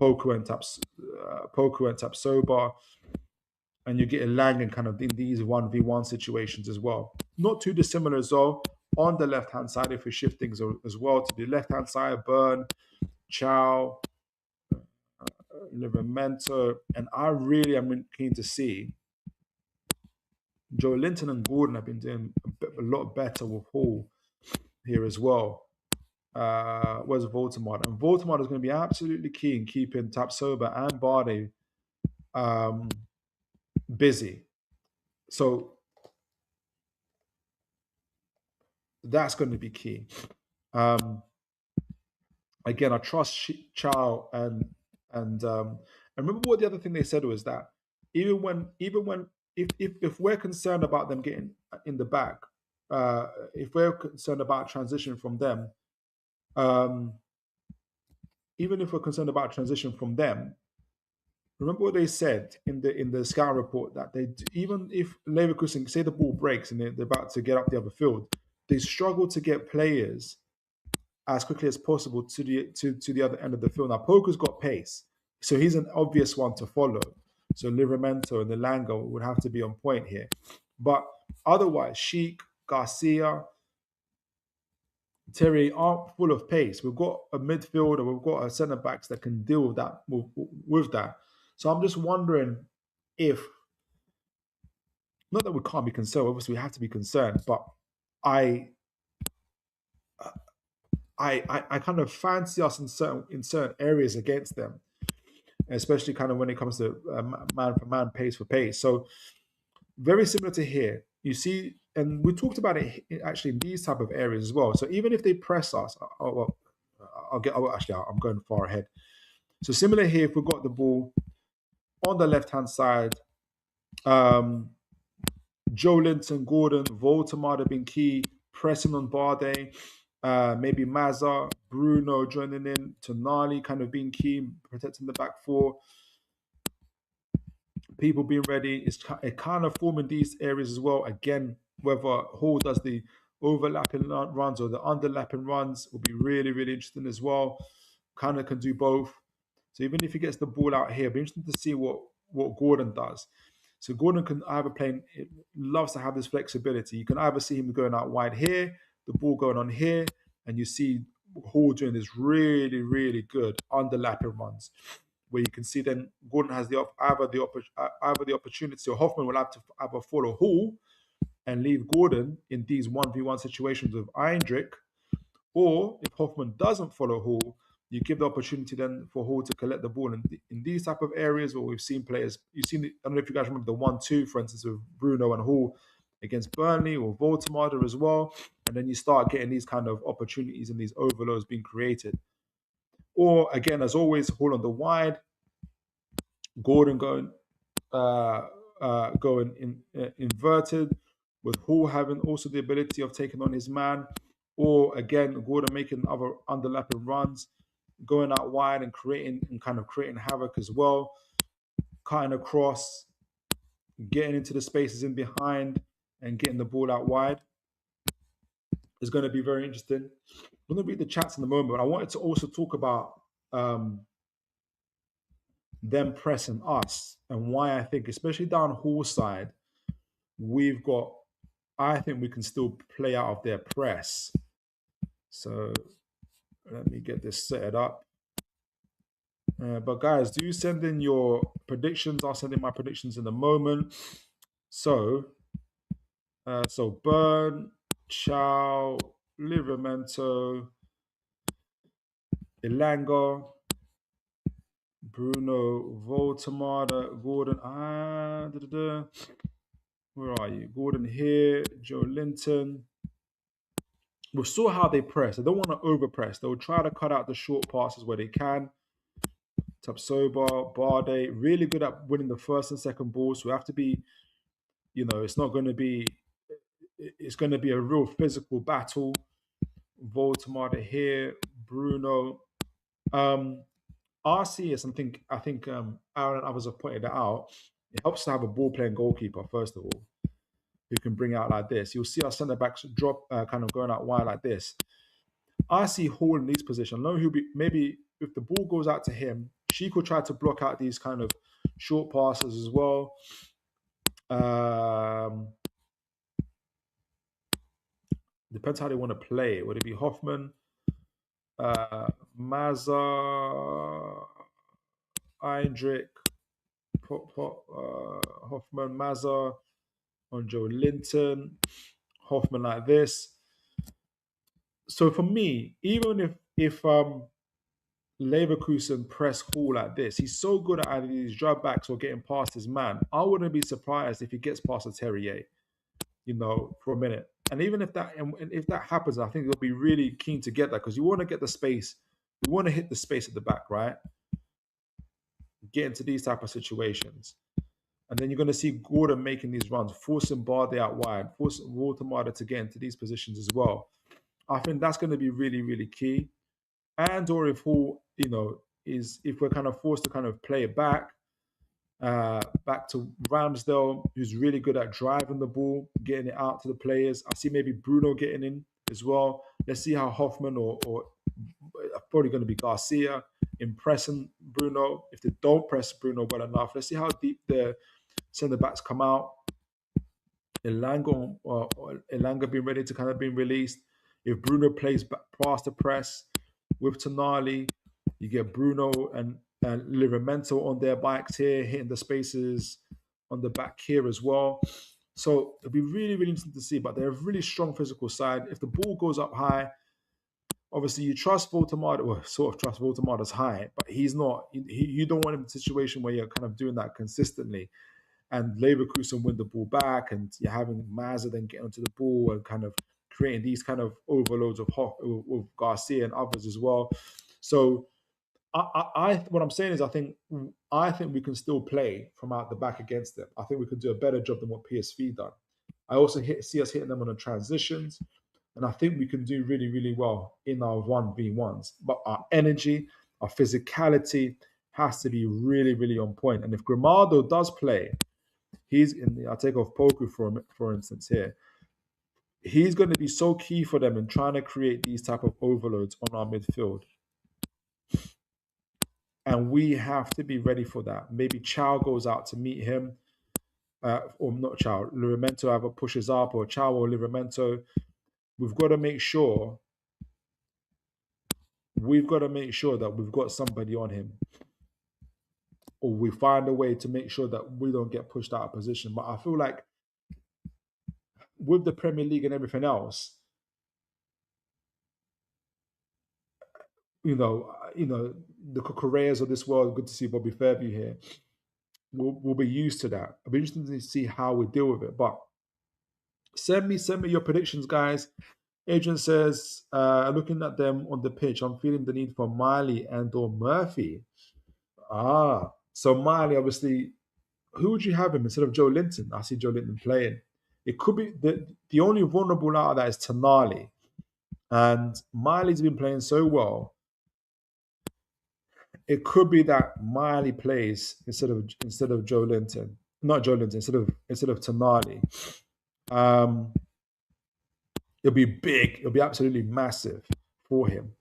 Poku and Tapsoba. And you get Elanga kind of in these 1v1 situations as well. Not too dissimilar as well. On the left-hand side, if we shift things as well to the left-hand side, Burn, Thiaw, Livramento, and I really am keen to see Joe Linton and Gordon have been doing a lot better with Hall here as well. Where's Woltemade? And Woltemade is going to be absolutely key in keeping Tapsoba and Barney busy. So that's going to be key. Again, I trust Thiaw and remember what the other thing they said was that even if we're concerned about them getting in the back, if we're concerned about transition from them, even if we're concerned about transition from them, remember what they said in the scout report, that they, even if Leverkusen, say the ball breaks and they're about to get up the other field, they struggle to get players as quickly as possible to the other end of the field. Now, Poker's got pace, so he's an obvious one to follow. So Livramento and Elanga would have to be on point here. But otherwise, Sheik, Garcia, Terry aren't full of pace. We've got a midfielder, we've got a centre backs that can deal with that. With that, so I'm just wondering if, not that we can't be concerned. Obviously, we have to be concerned, but I kind of fancy us in certain areas against them, especially kind of when it comes to man for man, pace for pace. So very similar to here. You see and we talked about it actually in these type of areas as well. So even if they press us, I'm going far ahead. So similar here, if we've got the ball on the left-hand side, Joe Linton, Gordon, Woltemade have been key, pressing on Barde, maybe Mazza, Bruno joining in, Tonali kind of being key, protecting the back four. People being ready. It's kind of forming these areas as well. Again, whether Hall does the overlapping runs or the underlapping runs will be really, really interesting as well. Kind of can do both. So even if he gets the ball out here, it'll be interesting to see what Gordon does. So Gordon can either play, loves to have this flexibility. You can either see him going out wide here, the ball going on here, and you see Hall doing this really, really good underlapping runs, where you can see then Gordon has either the opportunity, or Hoffman will have to either follow Hall and leave Gordon in these 1v1 situations with Eindrick, or if Hoffman doesn't follow Hall, you give the opportunity then for Hall to collect the ball in these type of areas where we've seen players. You've seen, I don't know if you guys remember the 1-2, for instance, with Bruno and Hall against Burnley, or Woltemade as well, and then you start getting these kind of opportunities and these overloads being created. Or again, as always, Hall on the wide, Gordon going inverted, with Hall having also the ability of taking on his man, or again Gordon making other underlapping runs, going out wide and creating havoc as well, cutting across, getting into the spaces in behind, and getting the ball out wide is going to be very interesting. I'm going to read the chats in a moment, but I wanted to also talk about them pressing us and why I think, especially down Hall side, I think we can still play out of their press. So let me get this set up. But guys, do send in your predictions. I'll send in my predictions in a moment. So Burn, Thiaw, Livramento, Elanga, Bruno, Woltemade, Gordon. Where are you? Gordon here, Joe Linton. We saw how they press. They don't want to overpress. They'll try to cut out the short passes where they can. Tapsoba, Barde, really good at winning the first and second balls. So we have to be, it's going to be a real physical battle. Woltemade here, Bruno. RCS, I think Aaron and others have pointed it out. It helps to have a ball playing goalkeeper, first of all, who can bring out like this. You'll see our centre backs drop, kind of going out wide like this. I see Hall in this position. I know he'll be, maybe if the ball goes out to him, she could try to block out these kind of short passes as well. Depends how they want to play it. Would it be Hoffman, Mazza, Eindrick, Hoffman, Mazza on Joe Linton, Hoffman like this. So for me, even if Leverkusen press Hall like this, he's so good at either these drag backs or getting past his man. I wouldn't be surprised if he gets past a Terrier, for a minute. And even if that happens, I think they'll be really keen to get that, because you want to get the space, you want to hit the space at the back, right? Get into these type of situations. And then you're going to see Gordon making these runs, forcing Barde out wide, forcing Woltemade to get into these positions as well. I think that's going to be really, really key. And or if Hall, if we're kind of forced to kind of play it back to Ramsdale, who's really good at driving the ball, getting it out to the players. I see maybe Bruno getting in as well. Let's see how Hoffman or probably going to be Garcia impressing Bruno. If they don't press Bruno well enough, let's see how deep the centre backs come out. Elanga being ready to kind of being released. If Bruno plays past the press with Tonali, you get Bruno and Livramento on their bikes here, hitting the spaces on the back here as well. So it'll be really, really interesting to see. But they're a really strong physical side. If the ball goes up high, obviously you trust Woltemade, or sort of trust Woltemade's high, but he's not. You don't want him in a situation where you're kind of doing that consistently. and Leverkusen win the ball back, and you're having Mazza then getting onto the ball and kind of creating these kind of overloads of Garcia and others as well. So what I'm saying is I think we can still play from out the back against them. I think we can do a better job than what PSV done. I also see us hitting them on the transitions, and I think we can do really, really well in our 1v1s. But our energy, our physicality has to be really, really on point. And if Grimaldo does play, I'll take off Poku for instance here. He's going to be so key for them in trying to create these type of overloads on our midfield. And we have to be ready for that. Maybe Chow goes out to meet him, or not Chow, Livramento either pushes up, or Chow or Livramento. We've got to make sure that we've got somebody on him, or we find a way to make sure that we don't get pushed out of position. But I feel like with the Premier League and everything else, the Correas of this world. Good to see Bobby Fairview here. We'll be used to that. I'll be interested to see how we deal with it. But send me your predictions, guys. Adrian says, looking at them on the pitch, I'm feeling the need for Miley and or Murphy. So Miley, obviously, who would you have him instead of Joe Linton? I see Joe Linton playing. It could be the only vulnerable out of that is Tonali. And Miley's been playing so well. It could be that Miley plays instead of Joe Linton. Not Joe Linton, instead of Tonali. It'll be big. It'll be absolutely massive for him.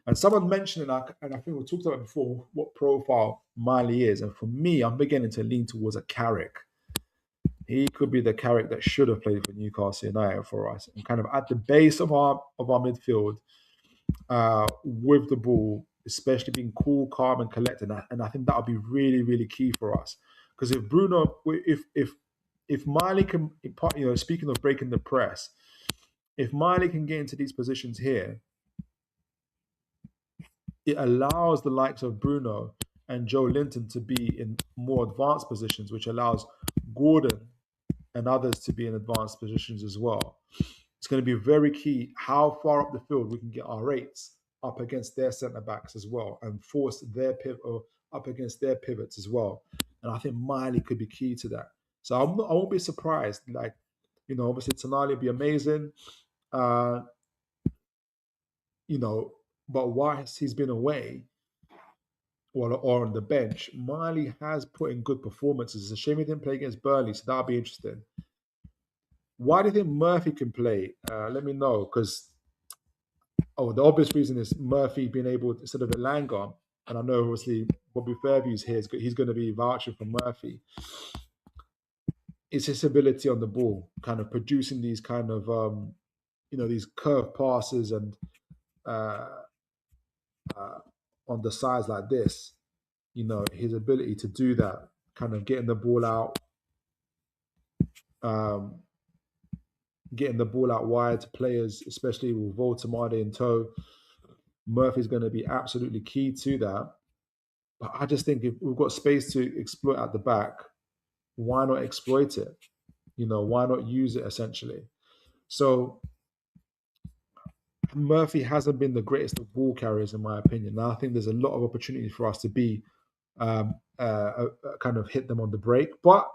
And someone mentioned it, and I think we talked about it before, what profile Miley is. And for me, I'm beginning to lean towards a Carrick. He could be the Carrick that should have played for Newcastle United for us, and kind of at the base of our midfield, with the ball, especially being cool, calm, and collected. And I think that would be really, really key for us. Because if Bruno, if Miley can, speaking of breaking the press, if Miley can get into these positions here, it allows the likes of Bruno and Joe Linton to be in more advanced positions, which allows Gordon and others to be in advanced positions as well. It's going to be very key how far up the field we can get our rates up against their centre backs as well, and force their pivot up against their pivots as well. And I think Miley could be key to that. So I won't be surprised. Like, obviously Tonali would be amazing. But whilst he's been away or on the bench, Miley has put in good performances. It's a shame he didn't play against Burnley, so that'll be interesting. Why do you think Murphy can play? Let me know, because the obvious reason is Murphy being able to, instead of Elanga, and I know obviously Bobby Fairview's here, he's going to be vouching for Murphy. It's his ability on the ball, kind of producing these kind of these curved passes and on the sides like this. His ability to do that, kind of getting the ball out, wide to players, especially with Woltemade in tow. Murphy's going to be absolutely key to that. But I just think if we've got space to exploit at the back, why not exploit it? Why not use it essentially? So Murphy hasn't been the greatest of ball carriers in my opinion. Now I think there's a lot of opportunity for us to be kind of hit them on the break, but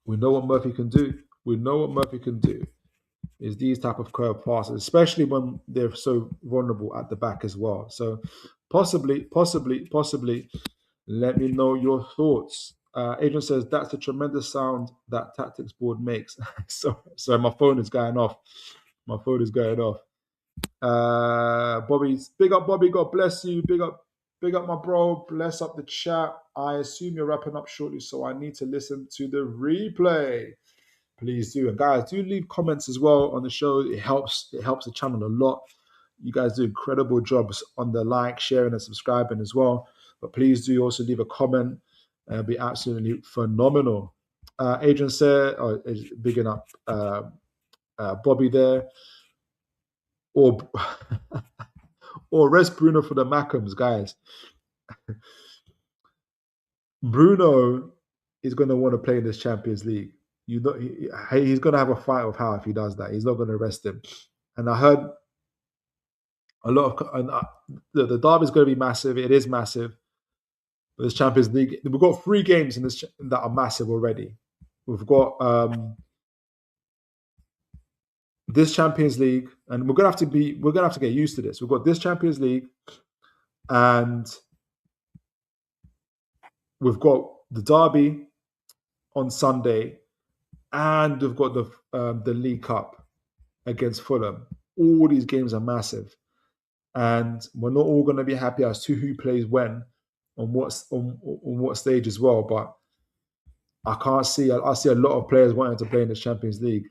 we know what Murphy can do. Is these type of curve passes, especially when they're so vulnerable at the back as well. So possibly, let me know your thoughts. Adrian says, that's a tremendous sound that tactics board makes. So my phone is going off. Bobby, big up Bobby, God bless you. Big up my bro. Bless up the chat. I assume you're wrapping up shortly, so I need to listen to the replay. Please do. And guys, do leave comments as well on the show. It helps the channel a lot. You guys do incredible jobs on the like, sharing, and subscribing as well. But please do also leave a comment. It'll be absolutely phenomenal. Adrian said, bigging up Bobby there. Or rest Bruno for the Mackhams, guys. Bruno is going to want to play in this Champions League. You know, he's going to have a fight with Howe if he does that. He's not going to rest him. And I heard a lot of the derby is going to be massive. It is massive. But this Champions League, we've got 3 games in this that are massive already. We've got this Champions League, and we're gonna have to get used to this. We've got this Champions League, and we've got the derby on Sunday, and we've got the League Cup against Fulham. All these games are massive, and we're not all going to be happy as to who plays when on what stage as well. But I can't see. I see a lot of players wanting to play in the Champions League.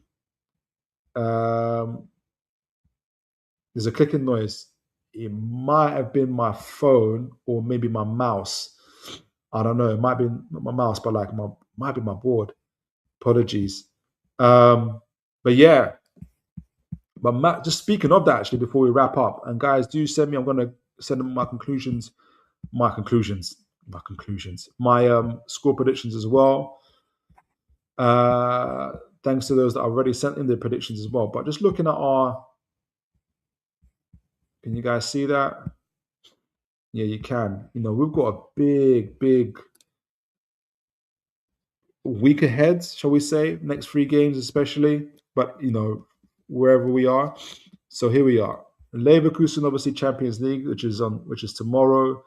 There's a clicking noise. It might have been my phone or maybe my mouse. I don't know. It might be my mouse, but like might be my board. Apologies. But yeah. But Matt, just speaking of that, actually, before we wrap up, and guys, do send me. I'm going to send them my conclusions, my score predictions as well. Thanks to those that already sent in their predictions as well. But just looking at can you guys see that? Yeah, you can. You know, we've got a big week ahead, shall we say? Next 3 games, especially. But you know, wherever we are. So here we are. Leverkusen, obviously Champions League, which is tomorrow.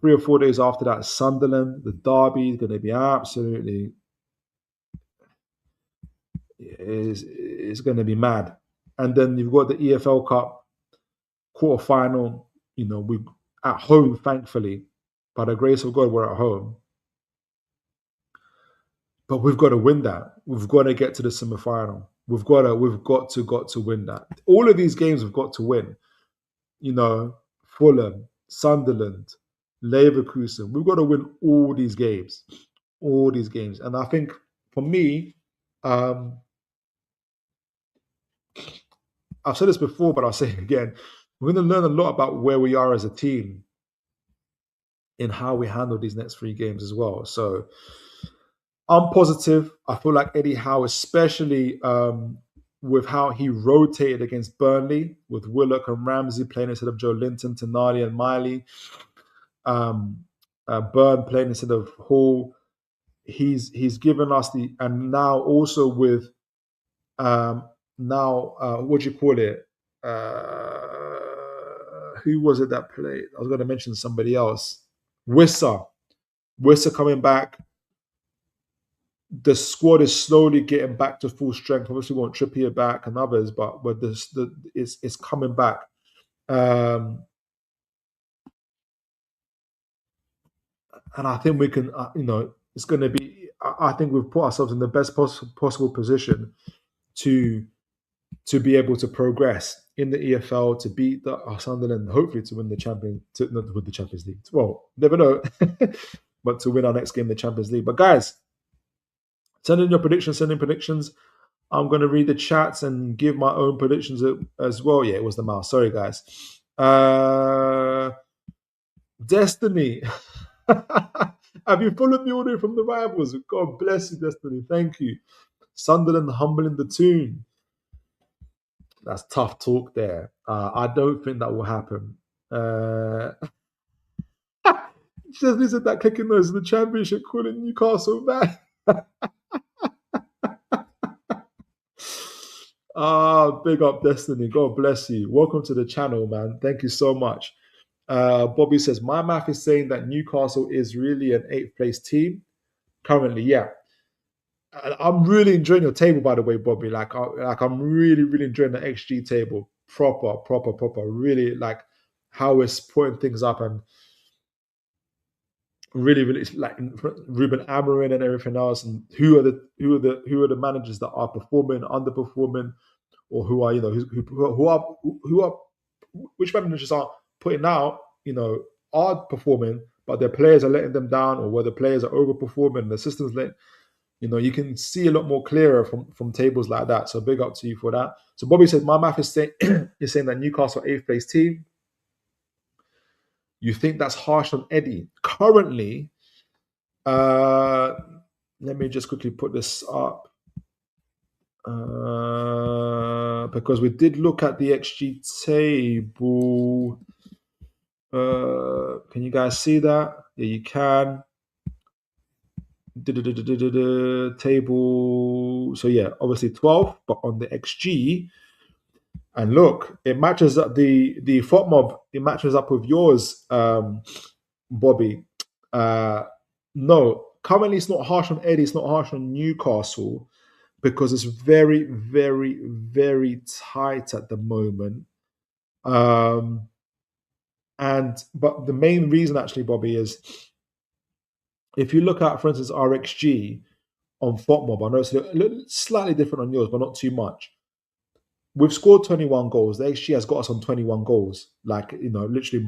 3 or 4 days after that, Sunderland. The derby is going to be absolutely. It's going to be mad. And then you've got the EFL Cup quarterfinal. You know, we at home, thankfully, by the grace of God, we're at home. But we've got to win that. We've got to get to the semi-final. We've got to win that. All of these games we've got to win. You know, Fulham, Sunderland, Leverkusen. We've got to win all these games. And I think for me, I've said this before, but I'll say it again. We're going to learn a lot about where we are as a team in how we handle these next 3 games as well. So I'm positive. I feel like Eddie Howe, especially with how he rotated against Burnley, with Willock and Ramsey playing instead of Joe Linton, Tonali and Miley, Burn playing instead of Hall. He's given us and now also with what do you call it? Who was it that played? I was going to mention somebody else. Wissa coming back. The squad is slowly getting back to full strength. Obviously, we want Trippier back and others, but it's coming back. And I think we can, it's going to be. I think we've put ourselves in the best possible position to be able to progress in the EFL, to beat the Sunderland, hopefully to win the Champions League. Well, never know, but to win our next game in the Champions League. But guys, send in your predictions. I'm going to read the chats and give my own predictions as well. Yeah, it was the mouse. Sorry, guys. Destiny. Have you followed me all the way from the rivals? God bless you, Destiny. Thank you. Sunderland humbling the Toon. That's tough talk there. I don't think that will happen. Just listen to that clicking noise in the Championship calling Newcastle back. Big up Destiny. God bless you. Welcome to the channel, man. Thank you so much. Bobby says, my math is saying that Newcastle is really an 8th place team currently. Yeah. I'm really enjoying your table, by the way, Bobby. Like I'm really, really enjoying the XG table. Proper. Really like how it's putting things up, and really, really like Ruben Amorim and everything else. And who are the managers that are performing, underperforming, or who are which managers are putting out, are performing, but their players are letting them down, or where the players are overperforming, and the system's letting. You can see a lot more clearer from tables like that. So big up to you for that. So Bobby said, my math is saying that Newcastle 8th place team. You think that's harsh on Eddie? Currently, Uh, Let me just quickly put this up because we did look at the XG table. Can you guys see that? Yeah, you can. Table. So yeah, obviously 12, but on the XG, and look, it matches up the FOT mob. It matches up with yours, Bobby. Uh, no, currently it's not harsh on Eddie. It's not harsh on Newcastle because it's very, very, very tight at the moment. But the main reason actually, Bobby, is if you look at, for instance, RxG on FOTMob, I know it's a little slightly different on yours, but not too much. We've scored 21 goals. The XG has got us on 21 goals, like, literally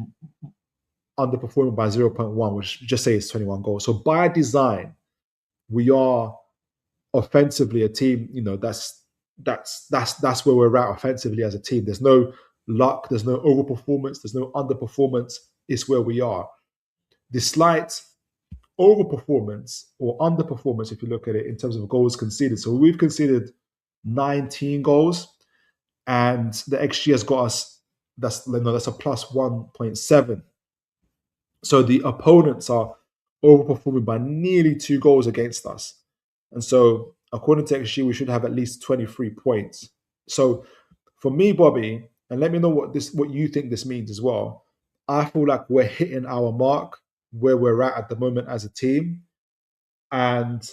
underperforming by 0.1, which just say it's 21 goals. So by design, we are offensively a team, that's where we're at offensively as a team. There's no luck, there's no overperformance, there's no underperformance. It's where we are. The slight overperformance or underperformance, if you look at it in terms of goals conceded. So we've conceded 19 goals, and the XG has got us. That's a plus 1.7. So the opponents are overperforming by nearly 2 goals against us, and so according to XG, we should have at least 23 points. So for me, Bobby, and let me know what you think this means as well. I feel like we're hitting our mark where we're at the moment as a team, and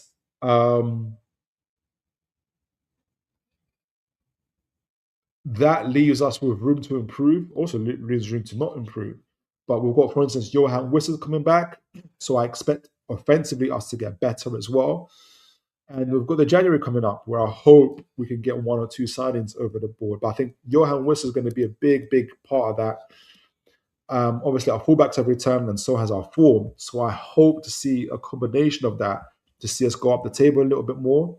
that leaves us with room to improve. Also leaves room to not improve. But we've got, for instance, Johan Wissel coming back, so I expect offensively us to get better as well. And we've got the January coming up, where I hope we can get 1 or 2 signings over the board. But I think Johan Wissel is going to be a big, big part of that. Obviously, our fullbacks have returned, and so has our form. So I hope to see a combination of that to see us go up the table a little bit more.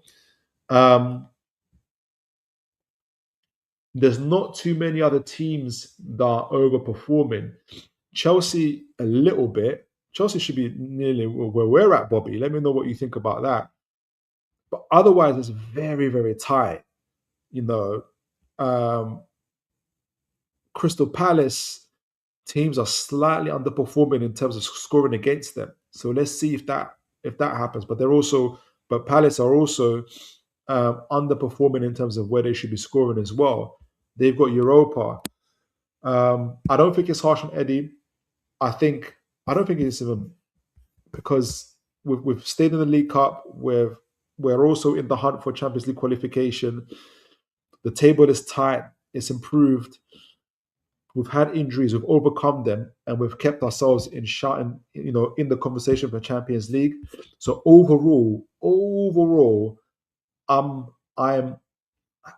There's not too many other teams that are overperforming. Chelsea, a little bit. Chelsea should be nearly where we're at, Bobby. Let me know what you think about that. But otherwise, it's very, very tight. You know, Crystal Palace teams are slightly underperforming in terms of scoring against them. So let's see if that happens. But Palace are also underperforming in terms of where they should be scoring as well. They've got Europa. I don't think it's harsh on Eddie. I don't think it's even because we've stayed in the League Cup. We're also in the hunt for Champions League qualification. The table is tight. It's improved. We've had injuries. We've overcome them, and we've kept ourselves in the conversation for Champions League. So overall, I'm I'm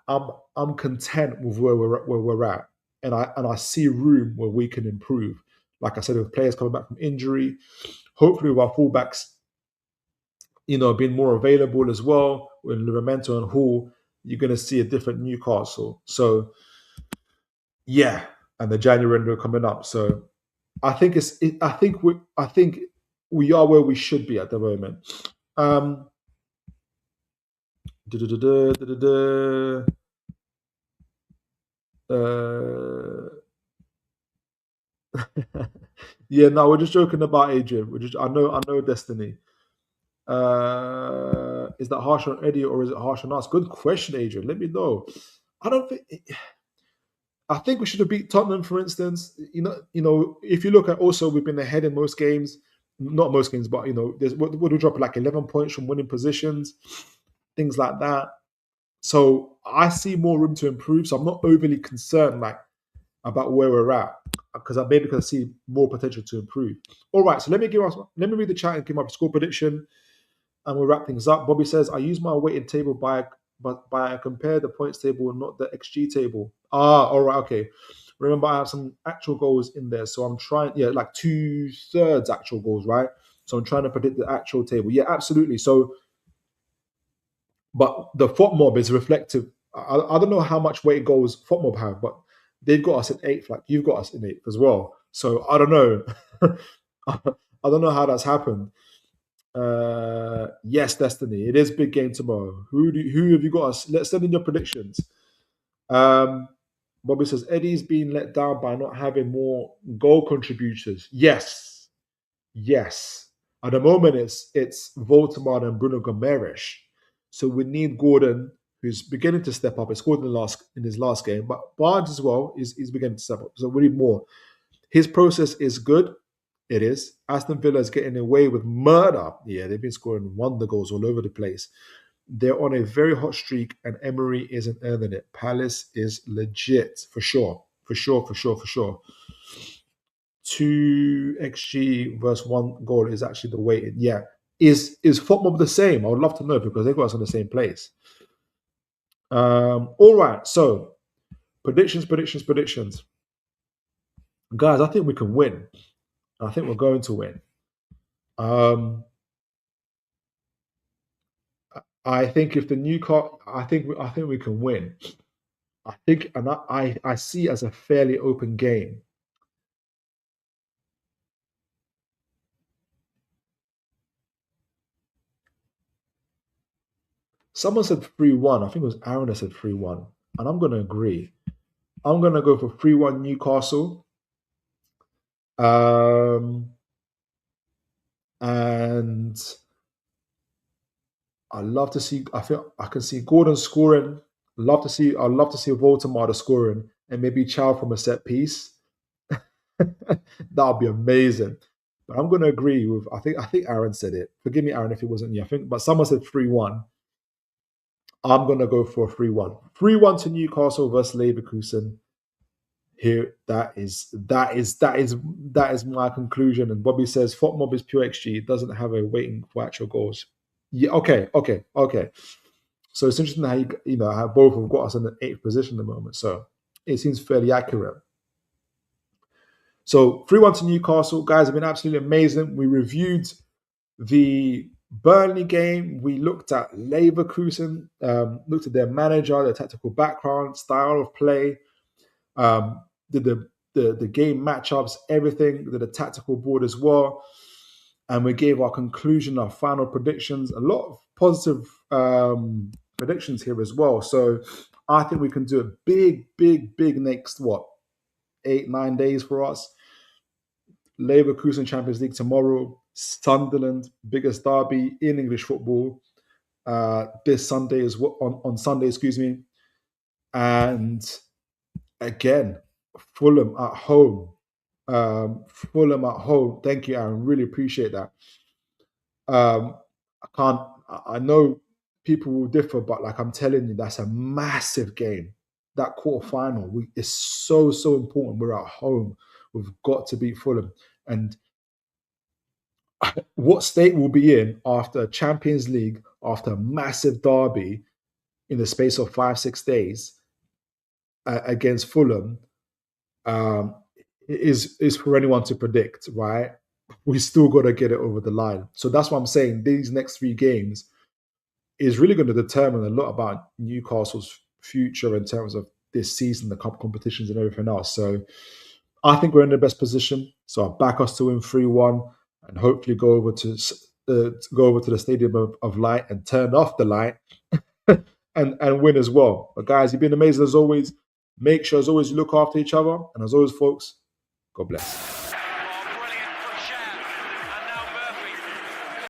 I'm content with where we're at, and I see room where we can improve. Like I said, with players coming back from injury, hopefully with our fullbacks, being more available as well with Livramento and Hall, you're going to see a different Newcastle. So yeah, and the January window coming up. So I think I think we are where we should be at the moment. Um, yeah, no, we're just joking about Adrian. I know Destiny. Is that harsh on Eddie or is it harsh on us? Good question, Adrian. Let me know. I don't think. I think we should have beat Tottenham, for instance. If you look at also, we've been ahead in most games. Not most games, but what we drop like 11 points from winning positions, things like that. So I see more room to improve. So I'm not overly concerned about where we're at because I see more potential to improve. All right, so let me read the chat and give my score prediction, and we'll wrap things up. Bobby says, I use my weighted table by I compare the points table and not the XG table. All right, okay. Remember, I have some actual goals in there, so I'm trying, like 2/3 actual goals, right? So I'm trying to predict the actual table. Yeah, absolutely. So, but the FOTMob is reflective. I don't know how much weighted goals FOTMob have, but they've got us in 8th, like you've got us in 8th as well. So I don't know. I don't know how that's happened. Yes, Destiny. It is big game tomorrow. Who have you got us? Let's send in your predictions. Bobby says Eddie's been let down by not having more goal contributors. Yes, yes. At the moment, it's Woltemade and Bruno Gomes. So we need Gordon, who's beginning to step up. He scored in his last game, but Barnes as well is beginning to step up. So we need more. His process is good. It is. Aston Villa is getting away with murder. Yeah, they've been scoring wonder goals all over the place. They're on a very hot streak, and Emery isn't earning it. Palace is legit, for sure. For sure, for sure, for sure. 2 XG versus 1 goal is actually the weighting. Yeah. Is football the same? I would love to know because they've got us in the same place. All right. So, predictions. Guys, I think we can win. I think we're going to win. I think if the Newcastle, I think we can win. I think, and I see it as a fairly open game. Someone said 3-1. I think it was Aaron that said 3-1, and I'm going to agree. I'm going to go for 3-1 Newcastle. And I love to see. I feel I can see Gordon scoring. I'd love to see Woltemade scoring, and maybe Thiaw from a set piece. That would be amazing. But I'm going to agree with. I think Aaron said it. Forgive me, Aaron, if it wasn't me. But someone said 3-1. I'm going to go for 3-1. 3-1 to Newcastle versus Leverkusen. Here, that is my conclusion. And Bobby says FOTMob is pure XG. It doesn't have a weighting for actual goals. Yeah, okay. So it's interesting how how both have got us in the 8th position at the moment. So it seems fairly accurate. So 3-1 to Newcastle. Guys have been absolutely amazing. We reviewed the Burnley game. We looked at Leverkusen, looked at their manager, their tactical background, style of play, did the game matchups, everything, did the tactical board as well. And we gave our conclusion, our final predictions, a lot of positive predictions here as well. So I think we can do a big next, 8-9 days for us. Leverkusen Champions League tomorrow, Sunderland, biggest derby in English football, this Sunday as well, on Sunday, excuse me. And again, Fulham at home. Thank you, Aaron. Really appreciate that. I know people will differ, but like I'm telling you, that's a massive game. That quarterfinal is so important. We're at home. We've got to beat Fulham. And what state we'll be in after Champions League, after a massive derby in the space of 5-6 days against Fulham, is for anyone to predict, right? We still got to get it over the line. So that's what I'm saying. These next 3 games is really going to determine a lot about Newcastle's future in terms of this season, the cup competitions and everything else. So I think we're in the best position. So I back us to win 3-1 and hopefully go over to the Stadium of Light and turn off the light and win as well. But guys, you've been amazing as always. Make sure as always you look after each other. And as always, folks, God bless.